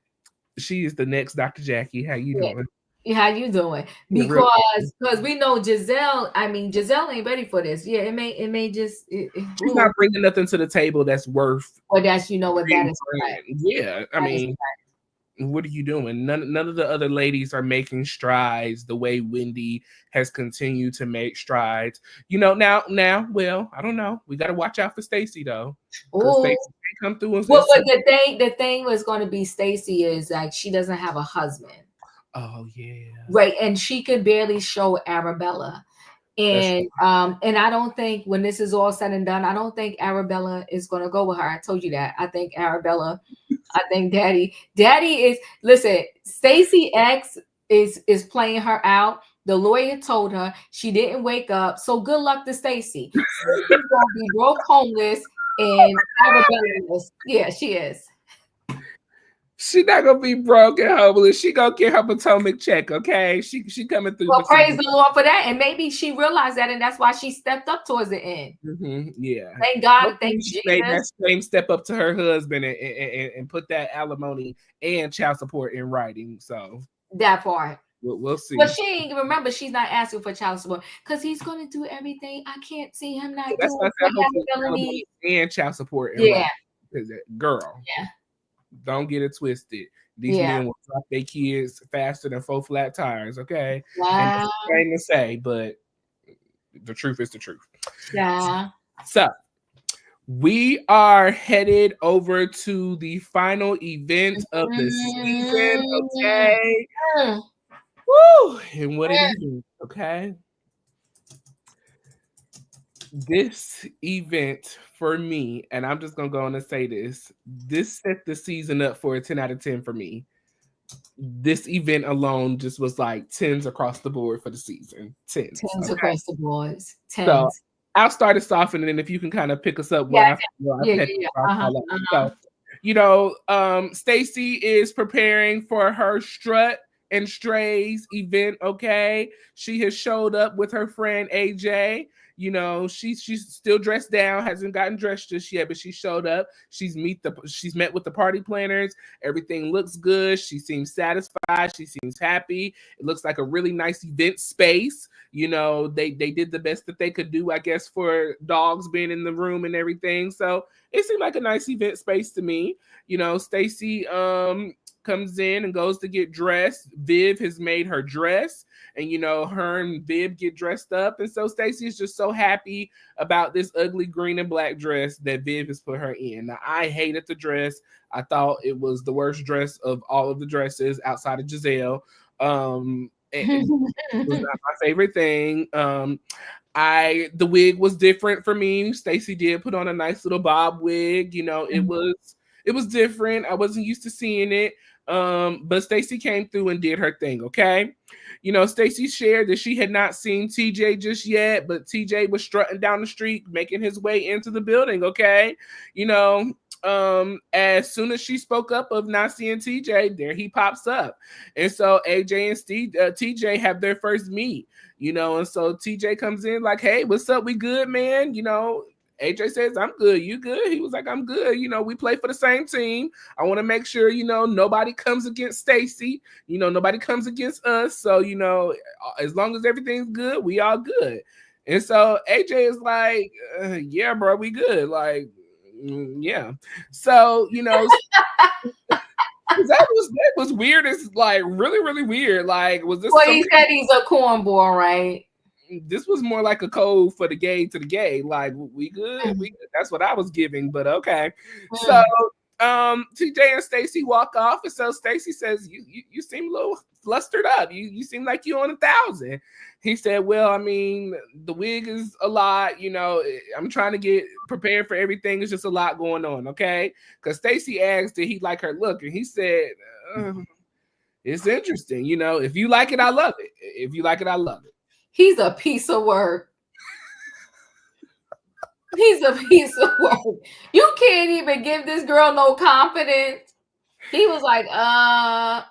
She is the next Dr. Jackie. How you doing? How you doing? Because we know Gizelle. I mean, Gizelle ain't ready for this. Yeah, it may just. She's not bringing nothing to the table that's worth. Or that's what that is. Yeah, I mean, what are you doing? None of the other ladies are making strides the way Wendy has continued to make strides. You know, now, well, I don't know. We got to watch out for Stacey though. Stacey come through. Well, but the thing was going to be Stacey is like she doesn't have a husband. Oh yeah. Right, and she could barely show Arabella. And I don't think when this is all said and done, I don't think Arabella is going to go with her. I told you that. I think Arabella, I think Daddy is, listen, Stacey X is playing her out. The lawyer told her she didn't wake up. So good luck to Stacey. She's going to be broke, homeless, and Arabella is, yeah, she is. She not gonna be broke and homeless. She gonna get her Potomac check, okay? She coming through. Well, praise the Lord for that, and maybe she realized that, and that's why she stepped up towards the end. Yeah, thank God, thank Jesus. She made that same step up to her husband and put that alimony and child support in writing. So that part. We'll see. But she ain't remember. She's not asking for child support because he's gonna do everything. I can't see him not doing alimony and child support. Yeah, girl. Yeah. Don't get it twisted. These men will drop their kids faster than 4 flat tires, okay? Wow. And that's the thing to say, but the truth is the truth. Yeah. So we are headed over to the final event of the season, okay? Woo! And what it is, okay? This event for me, and I'm just gonna go on and say this set the season up for a 10 out of 10 for me. This event alone just was like 10s across the board for the season. 10s across the board. 10s. So I'll start us off, and then if you can kind of pick us up. So, you know, Stacey is preparing for her strut and Strays event, okay? She has showed up with her friend AJ. You know, she's still dressed down, hasn't gotten dressed just yet, but she showed up. She's met with the party planners. Everything looks good. She seems satisfied. She seems happy. It looks like a really nice event space. You know, they did the best that they could do, I guess, for dogs being in the room and everything. So it seemed like a nice event space to me. You know, Stacey comes in and goes to get dressed. Viv has made her dress, and you know, her and Viv get dressed up, and so Stacey is just so happy about this ugly green and black dress that Viv has put her in. Now, I hated the dress. I thought it was the worst dress of all of the dresses outside of Gizelle. It was not my favorite thing. The wig was different for me. Stacey did put on a nice little bob wig. You know, it was different. I wasn't used to seeing it. But Stacey came through and did her thing, okay? You know, Stacey shared that she had not seen TJ just yet, but TJ was strutting down the street, making his way into the building, okay? You know, as soon as she spoke up of not seeing TJ, there he pops up. And so AJ and TJ have their first meet, you know, and so TJ comes in like, hey, what's up? We good, man? You know, AJ says, I'm good. You good? He was like, I'm good. You know, we play for the same team. I want to make sure, you know, nobody comes against Stacey. You know, nobody comes against us. So, you know, as long as everything's good, we all good. And so AJ is like, yeah, bro, we good. Like, yeah. So, you know, that was weird. It's like really weird. Like, was this? Well, he said he's a cornball, right? This was more like a code for the gay to the gay. Like, we good? We good. That's what I was giving, but okay. So TJ and Stacey walk off, and so Stacey says, you seem a little flustered up. You seem like you on 1,000. He said, well, I mean, the wig is a lot, you know, I'm trying to get prepared for everything. It's just a lot going on, okay? Because Stacey asked did he like her look, and he said, it's interesting, you know, if you like it, I love it. If you like it, I love it. He's a piece of work. He's a piece of work. You can't even give this girl no confidence. He was like, I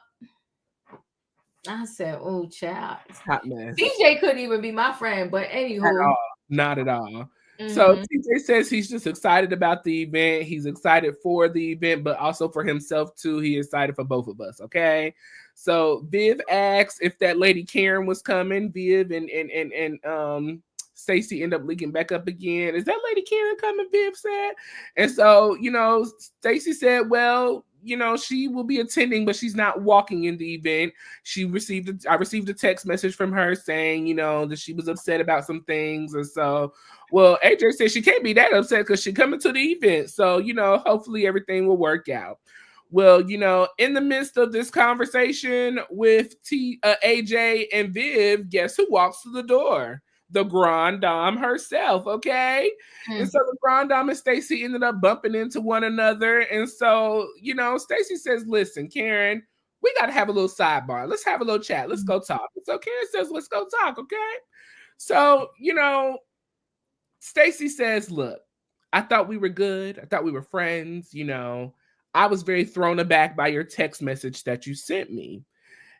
said, oh, child. Hot mess. DJ couldn't even be my friend, but anywho. Not at all. So TJ says he's just excited about the event. He's excited for the event, but also for himself too. He is excited for both of us. Okay. So Viv asks if that lady Karen was coming. Viv and Stacey end up leaking back up again. Is that lady Karen coming? Viv said. And so, you know, Stacey said, well, you know, she will be attending, but she's not walking in the event. I received a text message from her saying, you know, that she was upset about some things. And so, well, AJ said she can't be that upset because she's coming to the event. So, you know, hopefully everything will work out. Well, you know, in the midst of this conversation with AJ and Viv, guess who walks through the door? The Grand Dame herself, okay? And so the Grand Dame and Stacey ended up bumping into one another. And so, you know, Stacey says, listen, Karen, we got to have a little sidebar. Let's have a little chat. Let's go talk. So Karen says, let's go talk, okay? So, you know, Stacey says, look, I thought we were good. I thought we were friends, you know. I was very thrown aback by your text message that you sent me.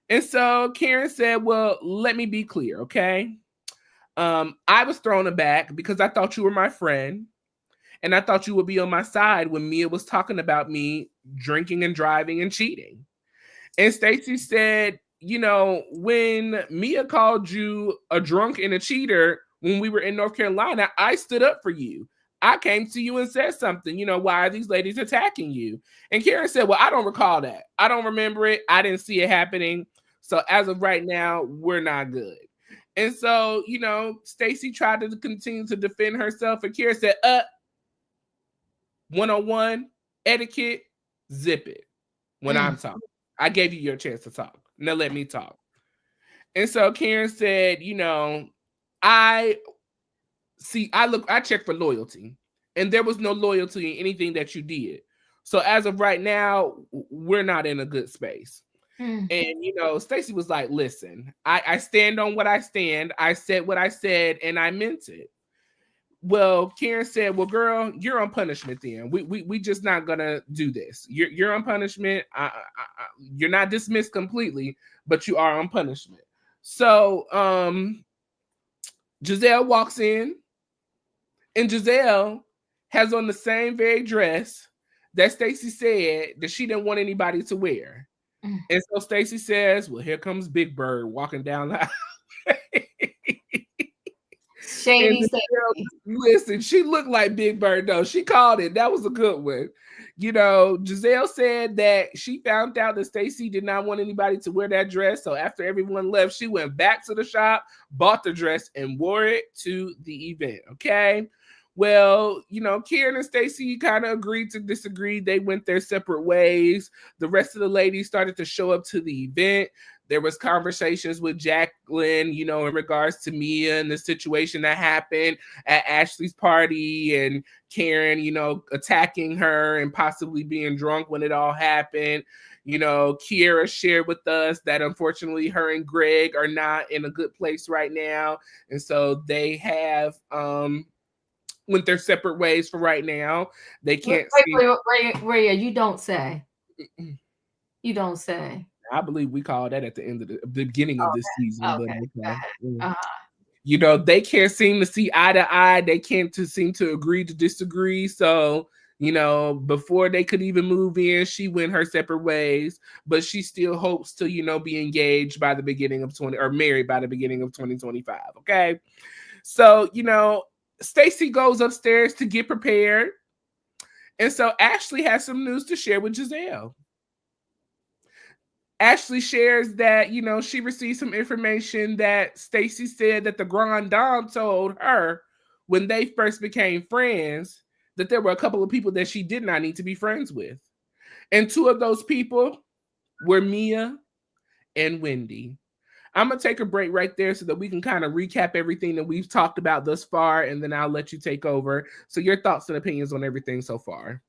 And so Karen said, well, let me be clear, okay? I was thrown aback because I thought you were my friend, and I thought you would be on my side when Mia was talking about me drinking and driving and cheating. And Stacey said, you know, when Mia called you a drunk and a cheater when we were in North Carolina, I stood up for you. I came to you and said something, you know, why are these ladies attacking you? And Karen said, well, I don't recall that. I don't remember it. I didn't see it happening. So as of right now, we're not good. And so, you know, Stacey tried to continue to defend herself, and Karen said, one-on-one, etiquette, zip it when I'm talking. I gave you your chance to talk. Now let me talk. And so Karen said, you know, I checked for loyalty, and there was no loyalty in anything that you did. So as of right now, we're not in a good space. And, you know, Stacey was like, listen, I stand on what I stand. I said what I said, and I meant it. well, Karen said, well, girl, you're on punishment then. We just not gonna do this. You're on punishment. You're not dismissed completely, but you are on punishment. So Gizelle walks in, and Gizelle has on the same very dress that Stacey said that she didn't want anybody to wear. And so Stacey says, well, here comes Big Bird walking down the highway. Shady Stacey. Listen, she looked like Big Bird though. She called it. That was a good one. You know, Gizelle said that she found out that Stacey did not want anybody to wear that dress. So after everyone left, she went back to the shop, bought the dress, and wore it to the event. Okay. Well, you know, Karen and Stacey kind of agreed to disagree. They went their separate ways. The rest of the ladies started to show up to the event. There was conversations with Jacqueline, you know, in regards to Mia and the situation that happened at Ashley's party, and Karen, you know, attacking her and possibly being drunk when it all happened. You know, Kiera shared with us that unfortunately her and Greg are not in a good place right now. And so they have went their separate ways for right now. They can't see. Wait, you don't say. You don't say. I believe we called that at the end of the beginning of this season. Okay. But you know, they can't seem to see eye to eye. They can't seem to agree to disagree. So, you know, before they could even move in, she went her separate ways. But she still hopes to, you know, be engaged by the beginning of married by the beginning of 2025. Okay. So, you know, Stacey goes upstairs to get prepared. And so Ashley has some news to share with Gizelle. Ashley shares that, you know, she received some information that Stacey said that the Grand Dame told her when they first became friends that there were a couple of people that she did not need to be friends with. And two of those people were Mia and Wendy. I'm going to take a break right there so that we can kind of recap everything that we've talked about thus far, and then I'll let you take over. So your thoughts and opinions on everything so far.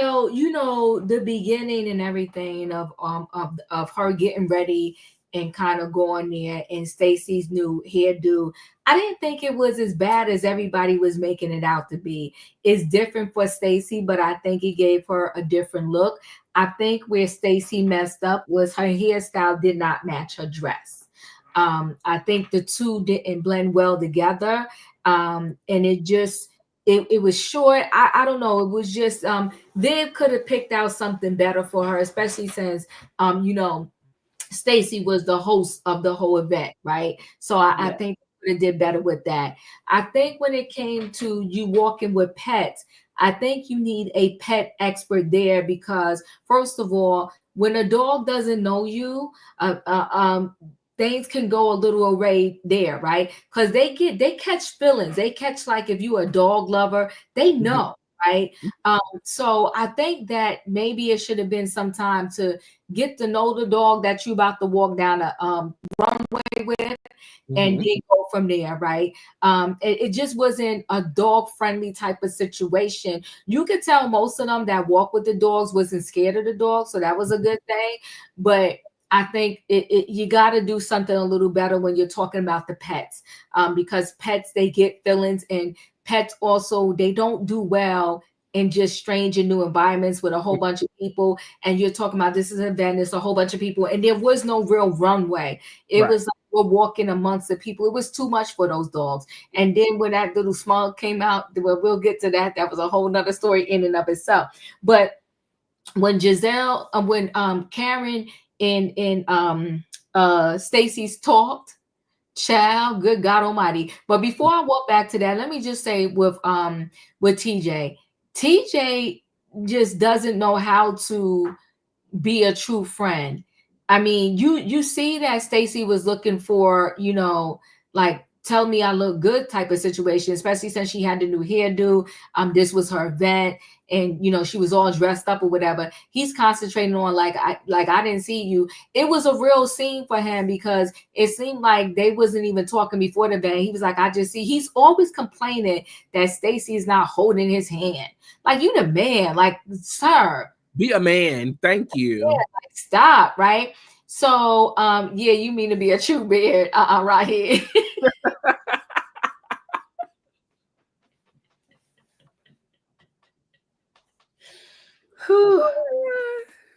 Well, you know, the beginning and everything of her getting ready and kind of going there, and Stacey's new hairdo, I didn't think it was as bad as everybody was making it out to be. It's different for Stacey, but I think it gave her a different look. I think where Stacey messed up was her hairstyle did not match her dress. I think the two didn't blend well together, and it just it was short. I don't know. It was just they could have picked out something better for her, especially since you know, Stacey was the host of the whole event, right? So I think they did better with that. I think when it came to you walking with pets, I think you need a pet expert there because first of all, when a dog doesn't know you, things can go a little array there, right? Because they catch feelings. They catch, like, if you're a dog lover, they know, right? So I think that maybe it should have been some time to get to know the dog that you about to walk down a runway with, and then go from there, right? It just wasn't a dog friendly type of situation. You could tell most of them that walk with the dogs wasn't scared of the dog, so that was a good thing. But I think you got to do something a little better when you're talking about the pets, because pets, they get feelings, and pets also, they don't do well in just strange and new environments with a whole bunch of people. And you're talking about this is an event, it's a whole bunch of people, and there was no real runway. It was like we're walking amongst the people. It was too much for those dogs. And then when that little smug came out, well, we'll get to that. That was a whole nother story in and of itself. But when Gizelle, when Karen and Stacey's talked, child, good God Almighty. But before I walk back to that, let me just say with TJ just doesn't know how to be a true friend. I mean, you see that Stacey was looking for, you know, like, tell me I look good type of situation, especially since she had the new hairdo. This was her event, and you know, she was all dressed up or whatever. He's concentrating on I didn't see you. It was a real scene for him because it seemed like they wasn't even talking before the event. He was like, I just see. He's always complaining that Stacey is not holding his hand. Like, you the man, like, sir. Be a man. Thank you. Yeah, like, stop, right? So, yeah, you mean to be a true beard right here.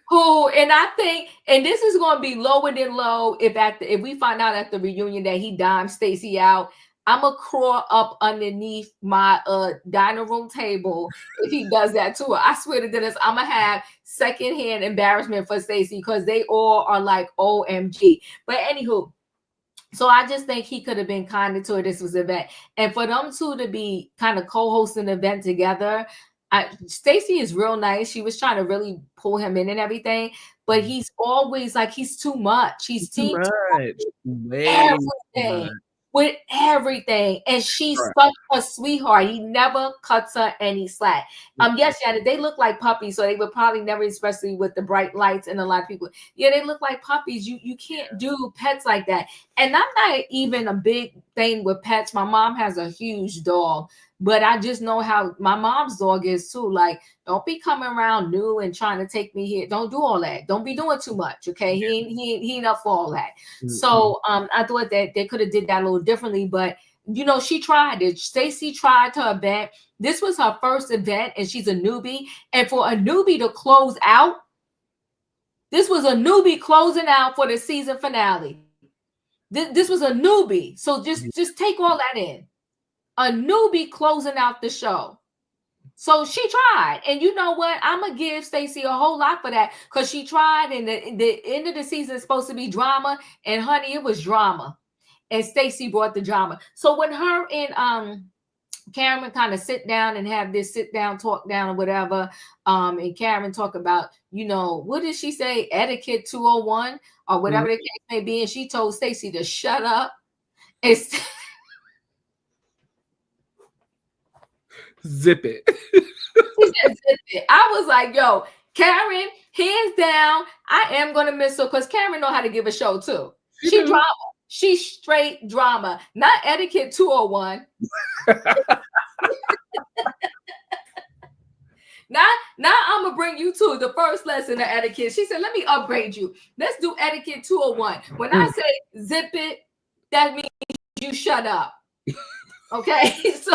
Who, and I think, and this is going to be lower than low if we find out at the reunion that he dimed Stacey out. I'm gonna crawl up underneath my dining room table if he does that to her. I swear to goodness, I'm gonna have secondhand embarrassment for Stacey because they all are like OMG. But anywho, so I just think he could have been kinder to her. This was an event, and for them two to be kind of co-hosting the event together. Stacey is real nice. She was trying to really pull him in and everything, but he's always like he's too much. He's too much. Everything. With everything, and she's such a sweetheart. He never cuts her any slack. Yes, yeah, they look like puppies, so they would probably never, especially with the bright lights and a lot of people. Yeah, they look like puppies. You can't do pets like that. And I'm not even a big thing with pets. My mom has a huge dog, but I just know how my mom's dog is too. Like, don't be coming around new and trying to take me here. Don't do all that. Don't be doing too much. Okay, he ain't up for all that. So I thought that they could have did that a little differently, but you know, she tried it. Stacey tried her event. This was her first event, and she's a newbie. And for a newbie to close out, this was a newbie closing out for the season finale. This was a newbie. So just take all that in. A newbie closing out the show. So she tried. And you know what? I'm going to give Stacey a whole lot for that because she tried, and the end of the season is supposed to be drama. And honey, it was drama. And Stacey brought the drama. So when her and Karen kind of sit down and have this sit down, talk down or whatever, and Karen talk about, you know, what did she say? Etiquette 201 or whatever the case may be. And she told Stacey to shut up. Zip it. She said, zip it. I was like, yo, Karen, hands down, I am going to miss her because Karen know how to give a show too. She drama. She's straight drama, not etiquette 201. Now I'm going to bring you to the first lesson of etiquette. She said, let me upgrade you. Let's do etiquette 201. When I say zip it, that means you shut up. Okay, so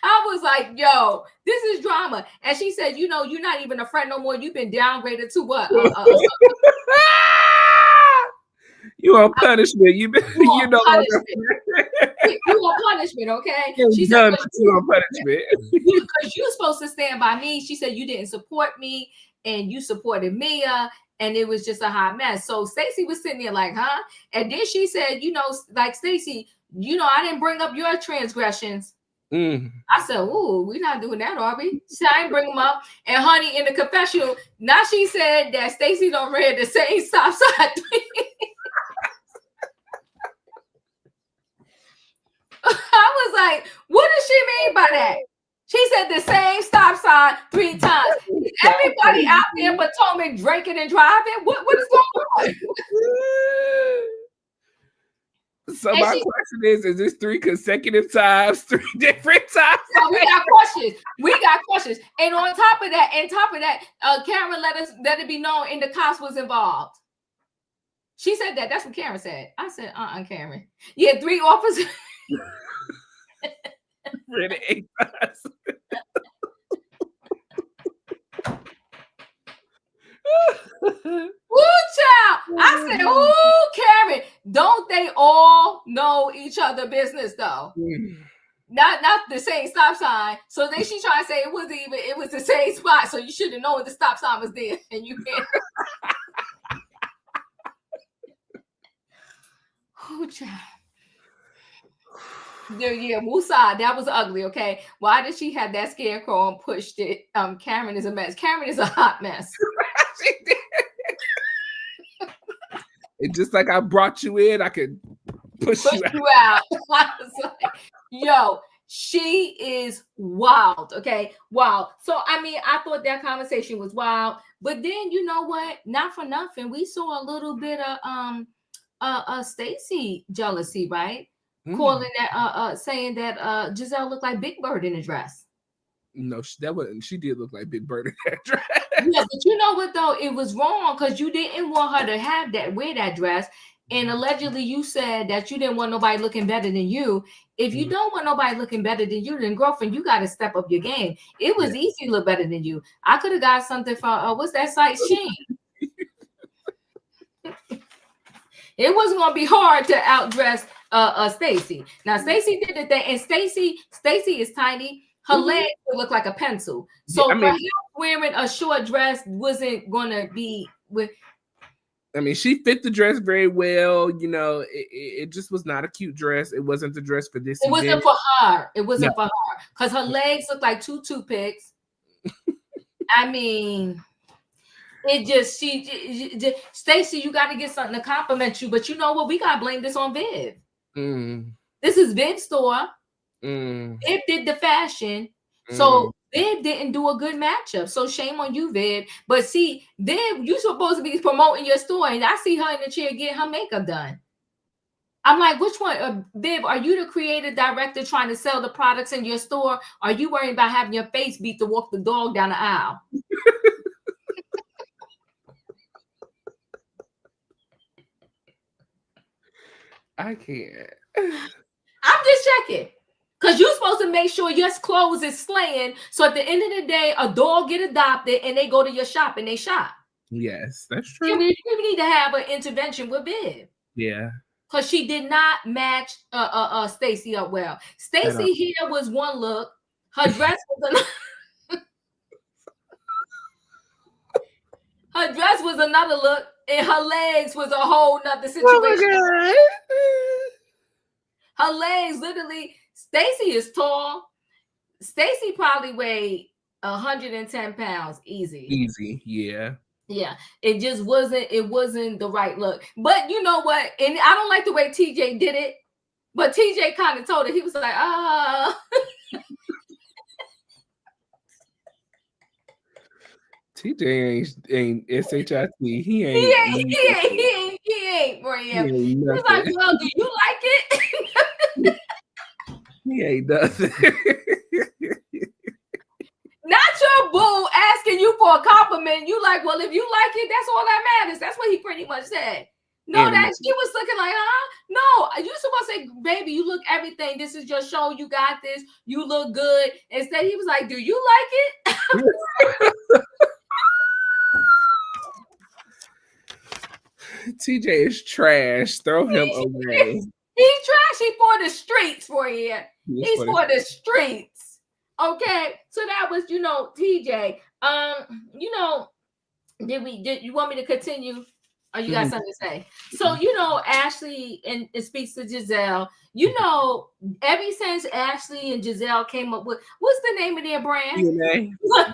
I was like, yo, this is drama. And she said, you know, you're not even a friend no more. You've been downgraded to what? You on punishment. You know punishment. You on punishment, okay? She said, you on punishment. Because you're supposed to stand by me. She said you didn't support me and you supported Mia. And it was just a hot mess. So Stacey was sitting there like, huh? And then she said, you know, like, Stacey, you know, I didn't bring up your transgressions. I said, ooh, we're not doing that, are we? She said, I didn't bring them up. And honey, in the confessional, now she said that Stacey don't read the same stop sign. I was like, what does she mean by that? She said the same stop sign 3 times. Everybody out there in Potomac drinking and driving? What is going on? So and my question is this 3 consecutive times, 3 different times? So we got questions. And on top of that, Karen let it be known and the cops was involved. She said that. That's what Karen said. I said, Karen. Yeah, 3 officers. Really 8 times. Woo, child. I said, ooh, Karen, don't they all know each other business though? Not the same stop sign. So then she tried to say it was the same spot. So you should have known the stop sign was there. And you can't. Ooh, child. Yeah, Musa, that was ugly. Okay, why did she have that scarecrow and pushed it? Karen is a mess. Karen is a hot mess. She did. And just like I brought you in, I could push you out. I was like, yo, she is wild. Okay, wow. So I mean, I thought that conversation was wild, but then you know what? Not for nothing, we saw a little bit of Stacey jealousy, right? Calling that saying that Gizelle looked like Big Bird in a dress. No, she did look like Big Bird in that dress. Yeah, but you know what though? It was wrong because you didn't want her to wear that dress. And allegedly you said that you didn't want nobody looking better than you. If you don't want nobody looking better than you, then girlfriend, you got to step up your game. It was easy to look better than you. I could have got something from what's that site, Shein. It wasn't gonna be hard to outdress Stacey. Now Stacey did the thing, and Stacey is tiny. Her legs would look like a pencil. So perhaps wearing a short dress wasn't gonna be with. I mean, she fit the dress very well. You know, it just was not a cute dress. It wasn't the dress for this. It wasn't for her. It wasn't for her because her legs look like two toothpicks. I mean, it just Stacey, you got to get something to compliment you. But you know what? We got to blame this on Viv. This is Viv's store. Viv did the fashion. So Viv didn't do a good matchup. So shame on you, Viv. But see, Viv, you supposed to be promoting your store. And I see her in the chair getting her makeup done. I'm like, which one? Viv, are you the creative director trying to sell the products in your store? Are you worried about having your face beat to walk the dog down the aisle? I can't. I'm just checking. Because you're supposed to make sure your clothes is slaying. So at the end of the day, a dog get adopted and they go to your shop and they shop. Yes, that's true. And we need to have an intervention with Viv. Yeah. Because she did not match Stacey up well. Stacey here was one look. Her dress was another. Her dress was another look. And her legs was a whole nother situation. Oh my God. Her legs literally... Stacey is tall. Stacey probably weighed 110 pounds easy. Easy, yeah. Yeah, it just wasn't the right look. But you know what? And I don't like the way TJ did it. But TJ kind of told it. He was like, TJ ain't SHIT. He ain't, Royaire. He was like, well, do you like it? He ain't nothing. Not your boo asking you for a compliment. You like, well, if you like it, that's all that matters. That's what he pretty much said. No, that she was looking like, no, you supposed to say, baby, you look everything. This is your show. You got this. You look good. Instead, he was like, do you like it? TJ is trash. Throw him away. He's trash. He's for the streets for you. He's for the streets. Okay. So that was, TJ. Did you want me to continue? Or you got something to say? So, Ashley and it speaks to Gizelle. Ever since Ashley and Gizelle came up with, what's the name of their brand? Look.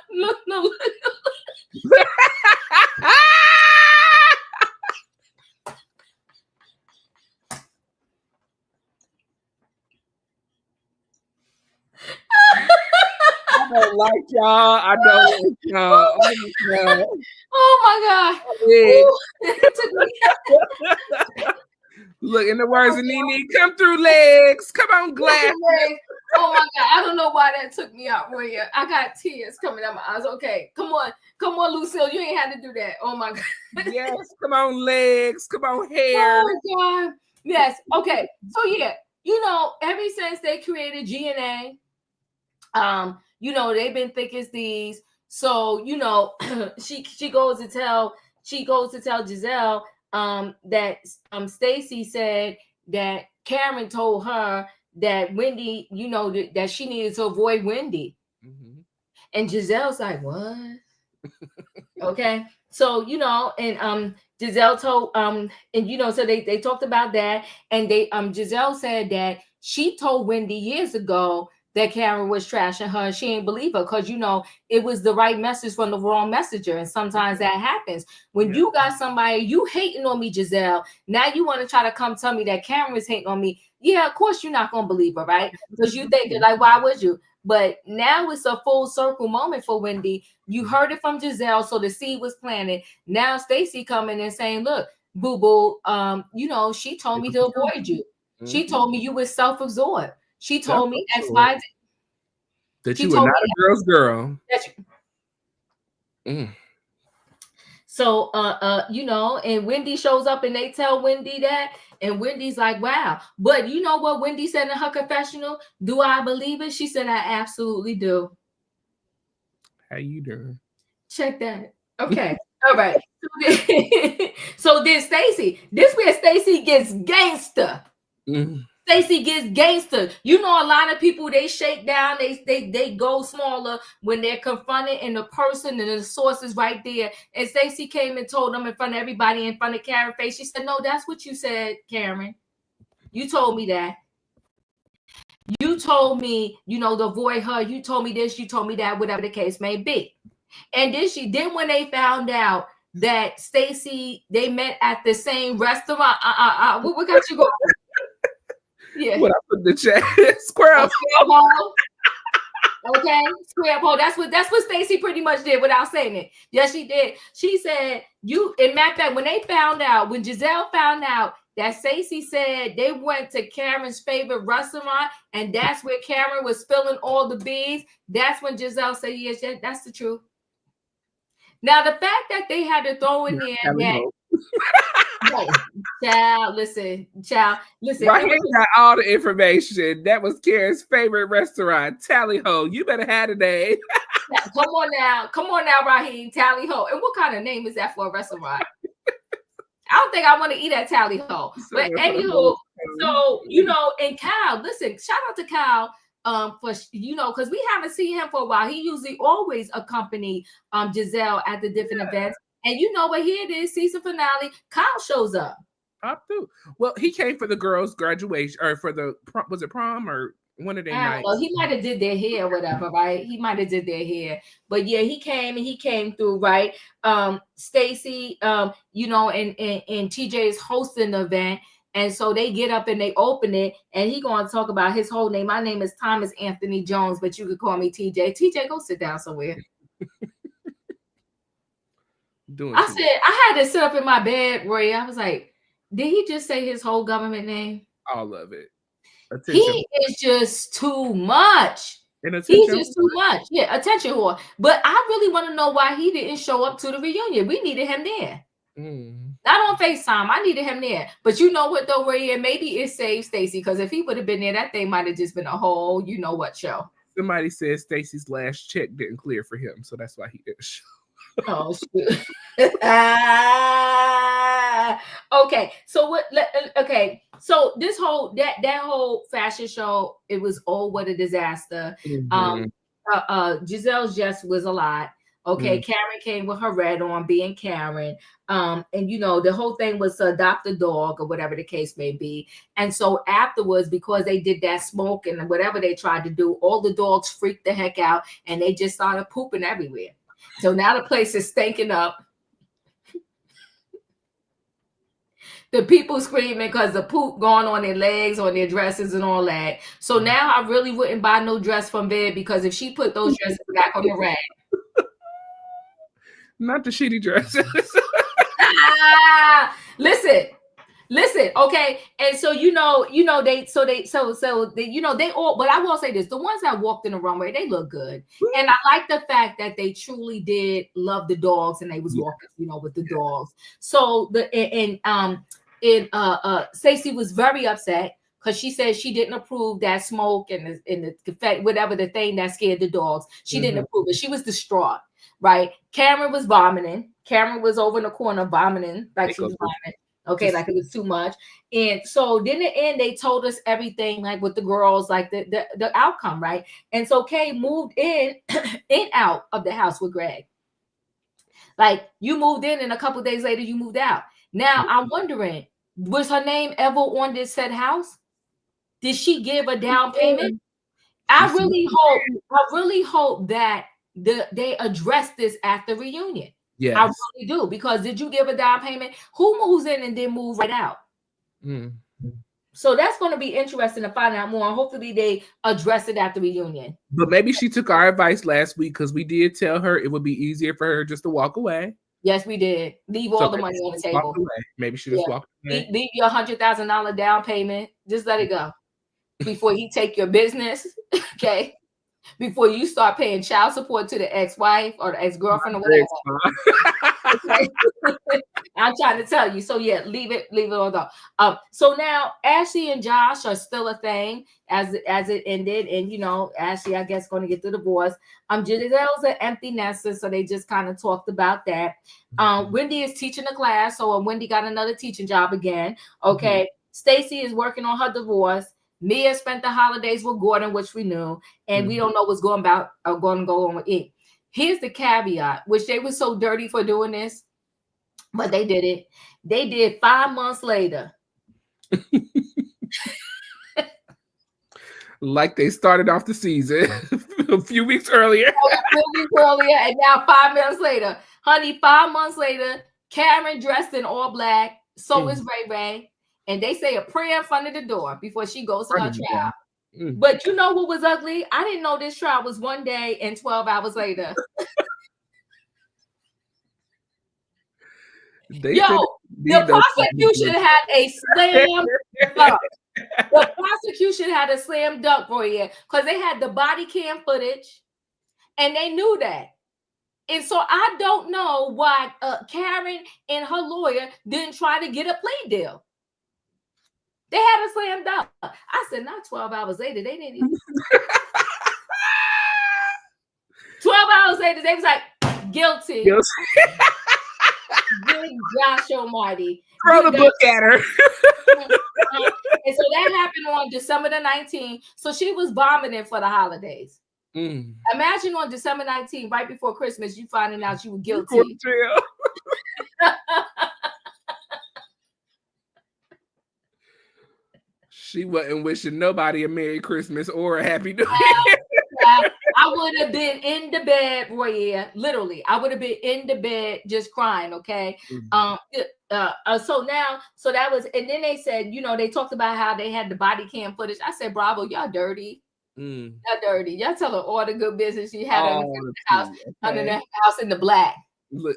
I don't like y'all. I don't like y'all. Oh my God. Look, in the words of Nene, come through legs. Come on, glass. Oh my God. I don't know why that took me out, Royaire. I got tears coming out my eyes. Okay. Come on, Lucille. You ain't had to do that. Oh my God. Yes. Come on, legs. Come on, hair. Oh my God. Yes. Okay. So yeah, ever since they created GNA, they've been thick as these. So, she goes to tell Gizelle that Stacey said that Karen told her that Wendy, that she needed to avoid Wendy. And Gizelle's like, what? Okay. So, and Gizelle told so they talked about that, and Gizelle said that she told Wendy years ago that Karen was trashing her, and she ain't believe her because it was the right message from the wrong messenger, and sometimes that happens when you got somebody you hating on me, Gizelle. Now you want to try to come tell me that Karen is hating on me. Yeah, of course you're not gonna believe her, right? Because you think like, why would you? But now it's a full circle moment for Wendy. You heard it from Gizelle, so the seed was planted. Now Stacey coming and saying, look, boo boo, she told me to avoid you. She told me you were self-absorbed. She told me X, Y, Z. That you were not a girl's girl. So, you know, and Wendy shows up and they tell Wendy that, and Wendy's like, wow. But you know what Wendy said in her confessional? Do I believe it? She said, I absolutely do. How you doing? Check that. Okay. All right. So then Stacey, this where Stacey gets gangster. Mm. Stacey gets gangster. You know, a lot of people they shake down, they go smaller when they're confronted in the person and the source is right there. And Stacey came and told them in front of everybody, in front of Karen face. She said, "No, that's what you said, Karen. You told me that. You told me, you know, to avoid her. You told me this. You told me that. Whatever the case may be." And then when they found out that Stacey they met at the same restaurant, what got you going? Yeah. What I put in the chat? Square hole. Okay, square hole. That's what Stacey pretty much did without saying it. Yes, she did. She said you. In matter of fact, when Gizelle found out that Stacey said they went to Karen's favorite restaurant, and that's where Karen was spilling all the beans. That's when Gizelle said, "Yes, that's the truth." Now the fact that they had to throw in there that. Child, listen. Right here got all the information. That was Karen's favorite restaurant, Tally Ho. You better have a name. Come on now, Raheem, Tally Ho. And what kind of name is that for a restaurant? I don't think I want to eat at Tally Ho. But anywho, so you know, and Kyle, listen, shout out to Kyle. For you know, because we haven't seen him for a while. He usually always accompany Gizelle at the different events. And you know what? Here it is, season finale. Kyle shows up. Pop through. Well, he came for the girls' graduation, or for the was it prom or one of their nights? He might have did their hair or whatever, right? He might have did their hair, but yeah, he came through, right? Stacey, you know, and TJ is hosting the event. And so they get up and they open it, and he going to talk about his whole name. My name is Thomas Anthony Jones, but you could call me TJ. TJ, go sit down somewhere. I said, I had to sit up in my bed, Roy. I was like, did he just say his whole government name? All of it. Attention. He is just too much. He's just too much. Yeah, attention whore. But I really want to know why he didn't show up to the reunion. We needed him there. Not on FaceTime. I needed him there. But you know what, though, Roy? Maybe it saved Stacey, because if he would have been there, that thing might have just been a whole, you know what, show. Somebody said Stacey's last check didn't clear for him, so that's why he didn't show. Oh, shoot. Okay, so what? Okay, so this whole that whole fashion show, it was what a disaster. Gizelle's dress was a lot. Okay, Karen came with her red on, being Karen. And you know, the whole thing was to adopt a dog or whatever the case may be. And so afterwards, because they did that smoke and whatever they tried to do, all the dogs freaked the heck out and they just started pooping everywhere. So now the place is stinking up. The people screaming because the poop going on their legs, on their dresses and all that. So now I really wouldn't buy no dress from Viv, because if she put those dresses back on the rack. Not the shitty dresses. Listen, okay. And so they all, but I will say this, the ones that walked in the runway, they look good. And I like the fact that they truly did love the dogs, and they was walking, you know, with the dogs. So Stacey was very upset, because she said she didn't approve that smoke and the whatever the thing that scared the dogs. She didn't approve it. She was distraught, right? Karen was vomiting. Karen was over in the corner vomiting, like she was vomiting. Okay, like it was too much. And so then at the end, they told us everything, like with the girls, like the outcome, right? And so Kay moved in out of the house with Greg. Like, you moved in and a couple days later you moved out. Now I'm wondering, was her name ever on this said house? Did she give a down payment? I really hope that they address this at the reunion. Yes. I really do, because did you give a down payment? Who moves in and then moves right out? So that's going to be interesting to find out more. Hopefully they address it at the reunion. But maybe she took our advice last week, because we did tell her it would be easier for her just to walk away. Yes, we did. Leave all the money on the table. Maybe she just walked away. Leave your $100,000 down payment. Just let it go before he take your business. Okay. before you start paying child support to the ex-wife or the ex-girlfriend or whatever. Okay. I'm trying to tell you. So yeah, leave it alone. So now Ashley and Josh are still a thing as it ended, and you know, Ashley, I guess, going to get the divorce. Giselle's an empty nester, so they just kind of talked about that. Wendy is teaching a class, so Wendy got another teaching job again. Okay, Stacey is working on her divorce. Mia spent the holidays with Gordon, which we knew, and we don't know what's going to go on with it. Here's the caveat, which they were so dirty for doing this, but they did it. They did 5 months later. Like they started off the season a few weeks earlier. And now 5 months later. Honey, 5 months later, Karen dressed in all black. So is Ray Ray. And they say a prayer in front of the door before she goes to her trial. But you know what was ugly? I didn't know this trial was 1 day and 12 hours later. The prosecution had a slam dunk. The prosecution had a slam dunk for you because they had the body cam footage and they knew that. And so I don't know why Karen and her lawyer didn't try to get a plea deal. They had a slam dunk. I said, not 12 hours later. They didn't even. 12 hours later, they was like, guilty. Big Josh Almighty. Throw the book at her. And so that happened on December the 19th. So she was vomiting for the holidays. Imagine on December 19th, right before Christmas, you finding out you were guilty. She wasn't wishing nobody a Merry Christmas or a Happy New Year. I would have been in the bed, Royaire. Literally, I would have been in the bed just crying. Okay. So that was, and then they said, you know, they talked about how they had the body cam footage. I said, bravo, y'all dirty. Y'all dirty. Y'all telling all the good business you had under the house in the black. Look.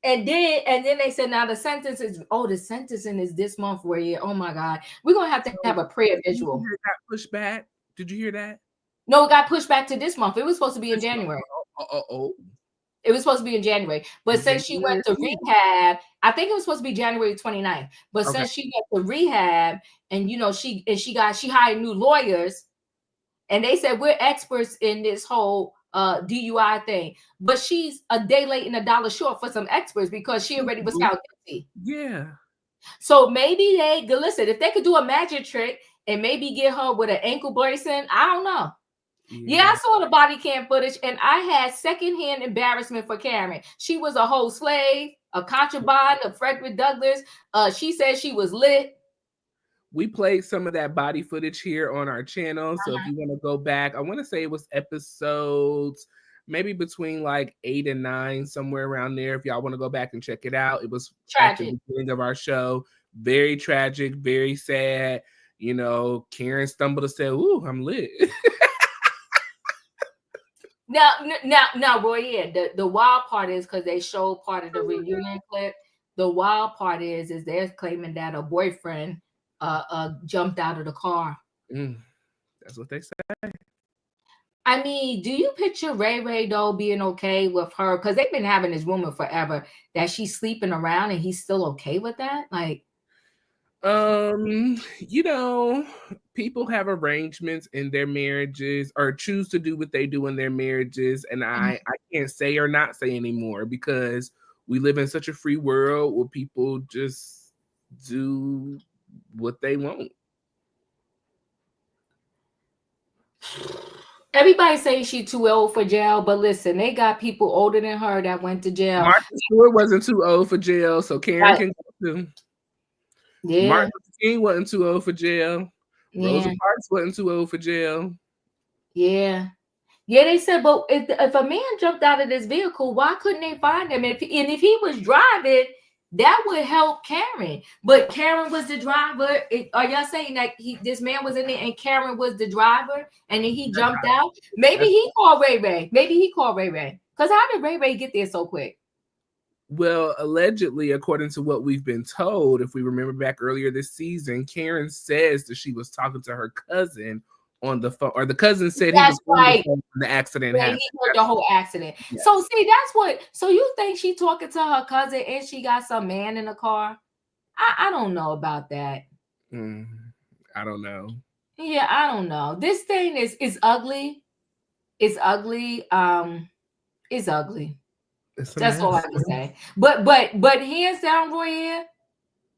And then they said, now the sentencing is this month, Royaire. Oh my God. We're gonna have to have a prayer visual. Pushed back. Did you hear that? No, it got pushed back to this month. It was supposed to be in January. It was supposed to be in January. But since she went to rehab, I think it was supposed to be January 29th. But since she went to rehab and, you know, she hired new lawyers and they said, we're experts in this whole DUI thing. But she's a day late and $1 short for some experts because she already was found guilty. Yeah. So maybe listen, if they could do a magic trick and maybe get her with an ankle bracing, I don't know. Yeah, I saw the body cam footage and I had secondhand embarrassment for Karen. She was a whole slave, a concubine of Frederick Douglass. She said she was lit. We played some of that body footage here on our channel. So if you want to go back, I want to say it was episodes maybe between like 8 and 9, somewhere around there. If y'all want to go back and check it out, it was tragic. At the beginning of our show. Very tragic, very sad. You know, Karen stumbled and said, "Ooh, I'm lit." Now, Royaire, the wild part is because they showed part of the reunion clip. The wild part is they're claiming that a boyfriend jumped out of the car. That's what they say. I mean, do you picture Ray Ray though being okay with her? Because they've been having this rumor forever that she's sleeping around and he's still okay with that? Like, you know, people have arrangements in their marriages or choose to do what they do in their marriages. And I can't say or not say anymore because we live in such a free world where people just do what they want. Everybody saying she's too old for jail, but listen, they got people older than her that went to jail. Martha Stewart wasn't too old for jail, so Karen can go too. Yeah. Martin Luther King wasn't too old for jail. Rosa Parks wasn't too old for jail. Yeah. Yeah, they said, but if a man jumped out of this vehicle, why couldn't they find him? And if he was driving, that would help Karen. But Karen was the driver. Are y'all saying that this man was in there and Karen was the driver and then he jumped out? Maybe he called Ray Ray. Because how did Ray Ray get there so quick? Well, allegedly, according to what we've been told, if we remember back earlier this season, Karen says that she was talking to her cousin on the phone, or the cousin said he That's was on the right. phone when the accident Yeah, happened. he heard the whole accident. Yeah. So see, that's what. So you think she talking to her cousin and she got some man in the car? I don't know about that. I don't know. Yeah, I don't know. This thing is ugly. It's ugly. It's ugly. It's a That's all I mess. can say. But hands down, Royaire,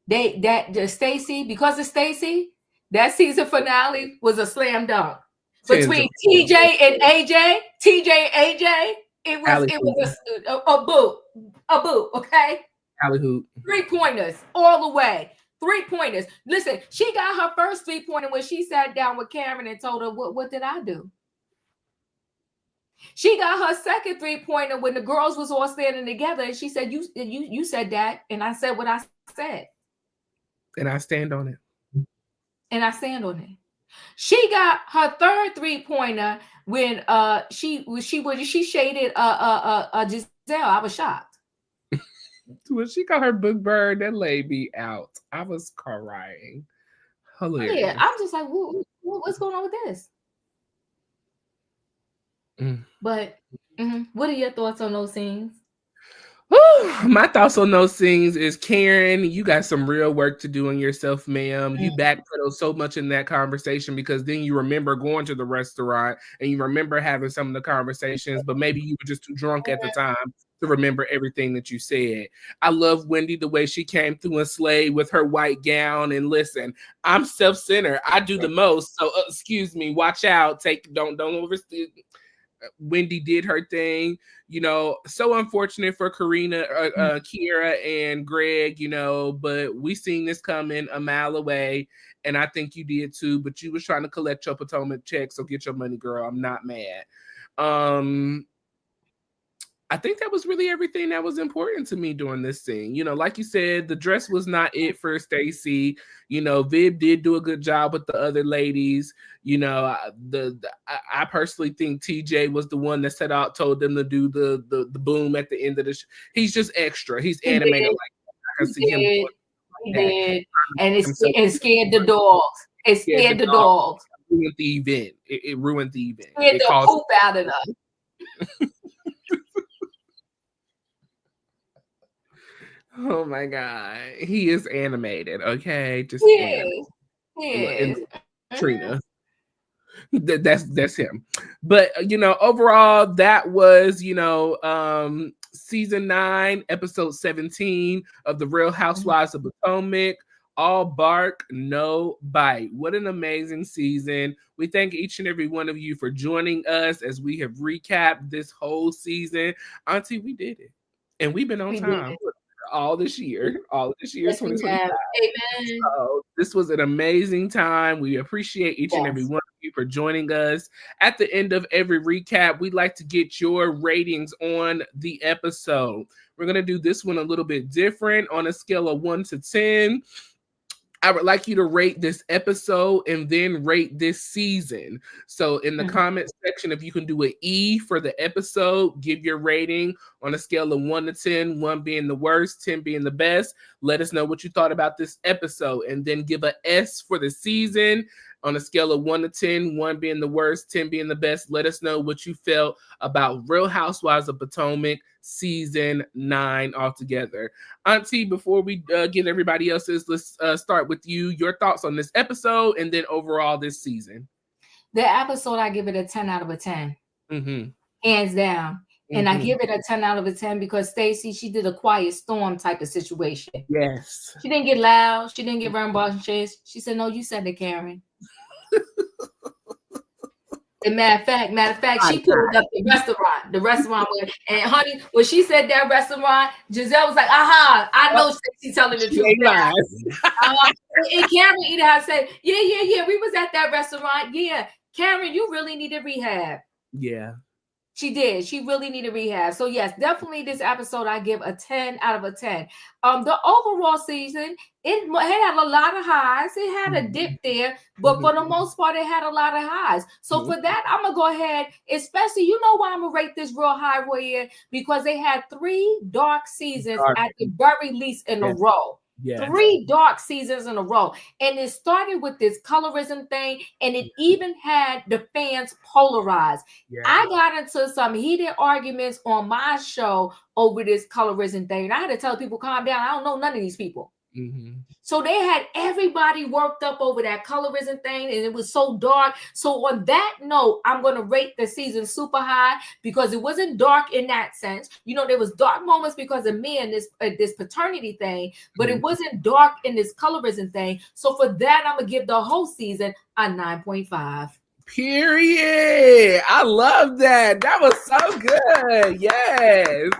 the Stacey, because of Stacey, that season finale was a slam dunk. Tens of Between TJ and AJ, TJ and AJ, it was a boo, okay? Alley hoop. 3-pointers all the way. 3-pointers. Listen, she got her first 3-pointer when she sat down with Karen and told her, what did I do? She got her second 3-pointer when the girls was all standing together, and she said, you said that, and I said what I said. And I stand on it. And I stand on it. She got her third 3-pointer when she shaded Gizelle. I was shocked. When she got her book bird, that laid me out. I was crying. Hilarious. Yeah, I'm just like, what's going on with this? But what are your thoughts on those scenes? My thoughts on those things is, Karen, you got some real work to do on yourself, ma'am. You backpedal so much in that conversation, because then you remember going to the restaurant and you remember having some of the conversations, but maybe you were just too drunk at the time to remember everything that you said. I love Wendy, the way she came through and slayed with her white gown. And listen, I'm self-centered. I do the most. So excuse me, watch out. Don't overstep. Wendy did her thing, so unfortunate for Kiera and Greg, but we seen this coming a mile away, and I think you did too, but you was trying to collect your Potomac check, so get your money, girl. I'm not mad. I think that was really everything that was important to me during this scene. Like you said, the dress was not it for Stacey. Viv did do a good job with the other ladies. I personally think TJ was the one that told them to do the boom at the end of the show. He's just extra. He's animated like that. I can see him. He did. And it scared the dogs. It scared the dogs. It ruined the event. It ruined the event. It the poop out of us. Oh my God. He is animated, okay? Just Trina. That's him. But overall, that was season 9, episode 17 of the Real Housewives of Potomac. All bark, no bite. What an amazing season. We thank each and every one of you for joining us as we have recapped this whole season. Auntie, we did it. And we've been on time all this year, 2025. Amen. So this was an amazing time. We appreciate each and every one of you for joining us. At the end of every recap, we'd like to get your ratings on the episode. We're going to do this one a little bit different on a scale of 1 to 10. I would like you to rate this episode and then rate this season. So in the comment section, if you can do an E for the episode, give your rating on a scale of 1 to 10, 1 being the worst, 10 being the best. Let us know what you thought about this episode, and then give an S for the season on a scale of 1 to 10, 1 being the worst, 10 being the best. Let us know what you felt about Real Housewives of Potomac season 9 altogether. Auntie, before we get everybody else's, let's start with you. Your thoughts on this episode and then overall this season. The episode, I give it a 10 out of a 10. Hands down. And I give it a 10 out of a 10 because Stacey, she did a quiet storm type of situation. Yes. She didn't get loud. She didn't get rambunctious. She said, no, you said it, Karen. And matter of fact, she pulled up the restaurant and honey, when she said that restaurant, Gizelle was like, aha, I know Stacey telling the truth. And Karen either had said, yeah, we was at that restaurant. Yeah, Karen, you really needed rehab. Yeah. She did. She really needed rehab. So yes, definitely this episode I give a 10 out of a 10. The overall season, it had a lot of highs. It had a dip there, but for the most part, it had a lot of highs. So for that, I'm gonna go ahead, especially, why I'm gonna rate this real high, Royaire, because they had 3 dark seasons at the very least in a row. Yes. 3 dark seasons in a row. And it started with this colorism thing, and it even had the fans polarized. Yeah. I got into some heated arguments on my show over this colorism thing. And I had to tell people, calm down. I don't know none of these people. Mm-hmm. So they had everybody worked up over that colorism thing, and it was so dark. So on that note, I'm going to rate the season super high because it wasn't dark in that sense. You know, there was dark moments because of me and this paternity thing, but it wasn't dark in this colorism thing. So for that, I'm going to give the whole season a 9.5. Period. I love that. That was so good. Yes.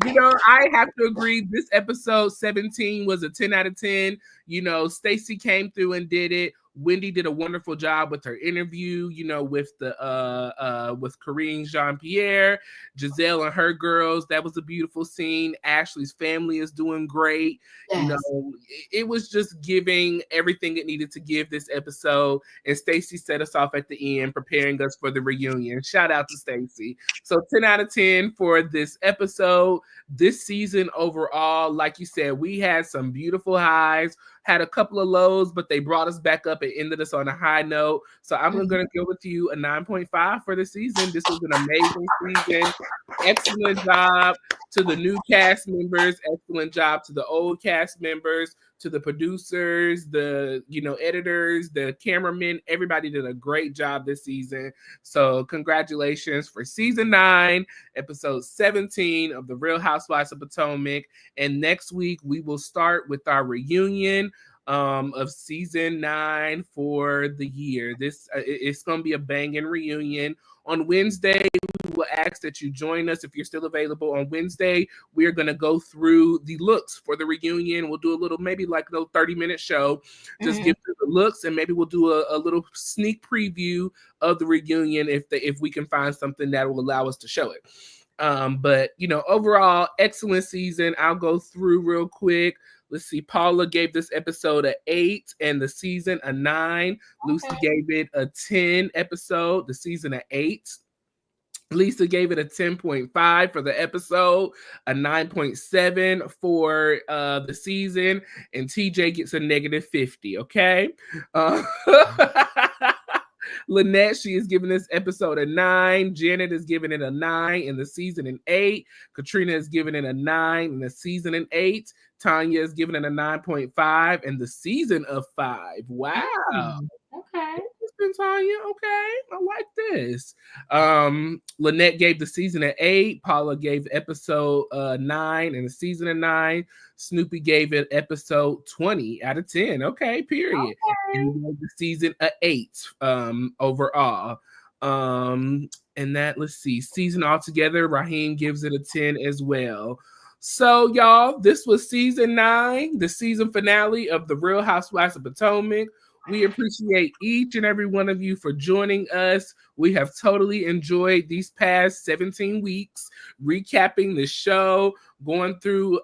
You know, I have to agree. This episode 17 was a 10 out of 10. You know, Stacey came through and did it. Wendy did a wonderful job with her interview, you know, with with Corinne Jean-Pierre, Gizelle and her girls. That was a beautiful scene. Ashley's family is doing great. Yes. You know, it was just giving everything it needed to give this episode. And Stacey set us off at the end, preparing us for the reunion. Shout out to Stacey. So 10 out of 10 for this episode. This season overall, like you said, we had some beautiful highs, had a couple of lows, but they brought us back up and ended us on a high note. So I'm going to go with you a 9.5 for the season. This was an amazing season. Excellent job to the new cast members. Excellent job to the old cast members, to the producers, the editors, the cameramen. Everybody did a great job this season. So congratulations for season 9, episode 17 of the Real Housewives of Potomac. And next week we will start with our reunion of season 9 for the year. This it's going to be a banging reunion. On Wednesday, we will ask that you join us if you're still available. On Wednesday, we are going to go through the looks for the reunion. We'll do a little, maybe like a little 30-minute show. Just give through the looks, and maybe we'll do a little sneak preview of the reunion if we can find something that will allow us to show it. But overall, excellent season. I'll go through real quick. Let's see. Paula gave this episode an 8 and the season a 9. Okay. Lucy gave it a 10 episode, the season an 8. Lisa gave it a 10.5 for the episode, a 9.7 for the season, and TJ gets a -50. Okay. Lynette, she is giving this episode a 9. Janet is giving it a 9 and the season an 8. Katrina is giving it a 9 and the season an 8. Tanya is giving it a 9.5 and the season of 5. Wow. Okay. Tanya, okay, I like this. Lynette gave the season an 8. Paula gave episode 9 and the season a 9. Snoopy gave it episode 20 out of 10. Okay, period. Okay. And he gave the season a 8 overall. And that, let's see, season altogether, Raheem gives it a 10 as well. So, y'all, this was season 9, the season finale of the Real Housewives of Potomac. We appreciate each and every one of you for joining us. We have totally enjoyed these past 17 weeks, recapping the show, going through,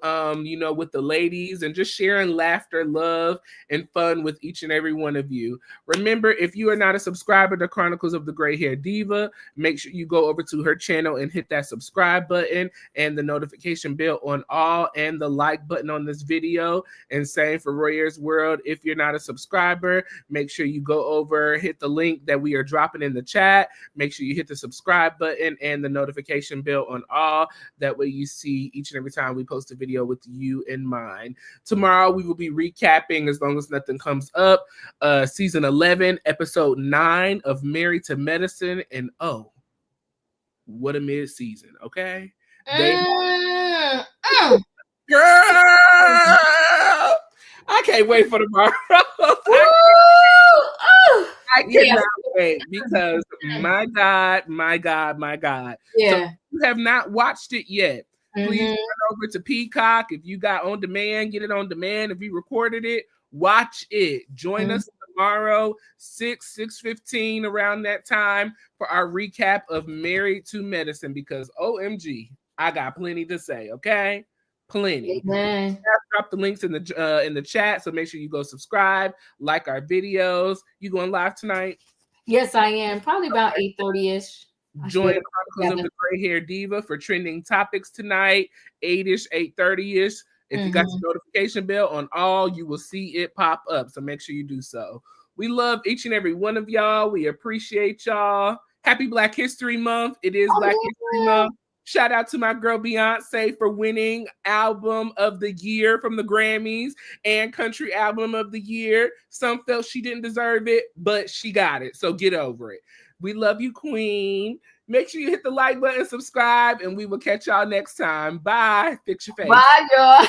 with the ladies and just sharing laughter, love, and fun with each and every one of you. Remember, if you are not a subscriber to Chronicles of the Gray Hair Diva, make sure you go over to her channel and hit that subscribe button and the notification bell on all and the like button on this video. And same for Royaire's World. If you're not a subscriber, make sure you go over, hit the link that we are dropping in the chat. Make sure you hit the subscribe button and the notification bell on all. That way you see each and every time we post a video with you in mind. Tomorrow we will be recapping, as long as nothing comes up, season 11, episode 9 of Married to Medicine. And oh, what a mid-season, okay? Girl! I can't wait for tomorrow. I cannot wait because my God. Yeah. So if you have not watched it yet, please run over to Peacock. If you got on demand, get it on demand. If you recorded it, watch it. Join us tomorrow, 6:15 around that time for our recap of Married to Medicine, because OMG, I got plenty to say, okay? Plenty. Amen. Drop the links in the chat, so make sure you go subscribe, like our videos. You going live tonight? Yes, I am. Probably about 8:30ish. Join Chronicles of the Gray Hair Diva for trending topics tonight, 8ish, 8:30ish. If you got your notification bell on all, you will see it pop up. So make sure you do so. We love each and every one of y'all. We appreciate y'all. Happy Black History Month. It is Black History Month. Shout out to my girl Beyonce for winning Album of the Year from the Grammys and Country Album of the Year. Some felt she didn't deserve it, but she got it. So get over it. We love you, Queen. Make sure you hit the like button, subscribe, and we will catch y'all next time. Bye. Fix your face. Bye, y'all.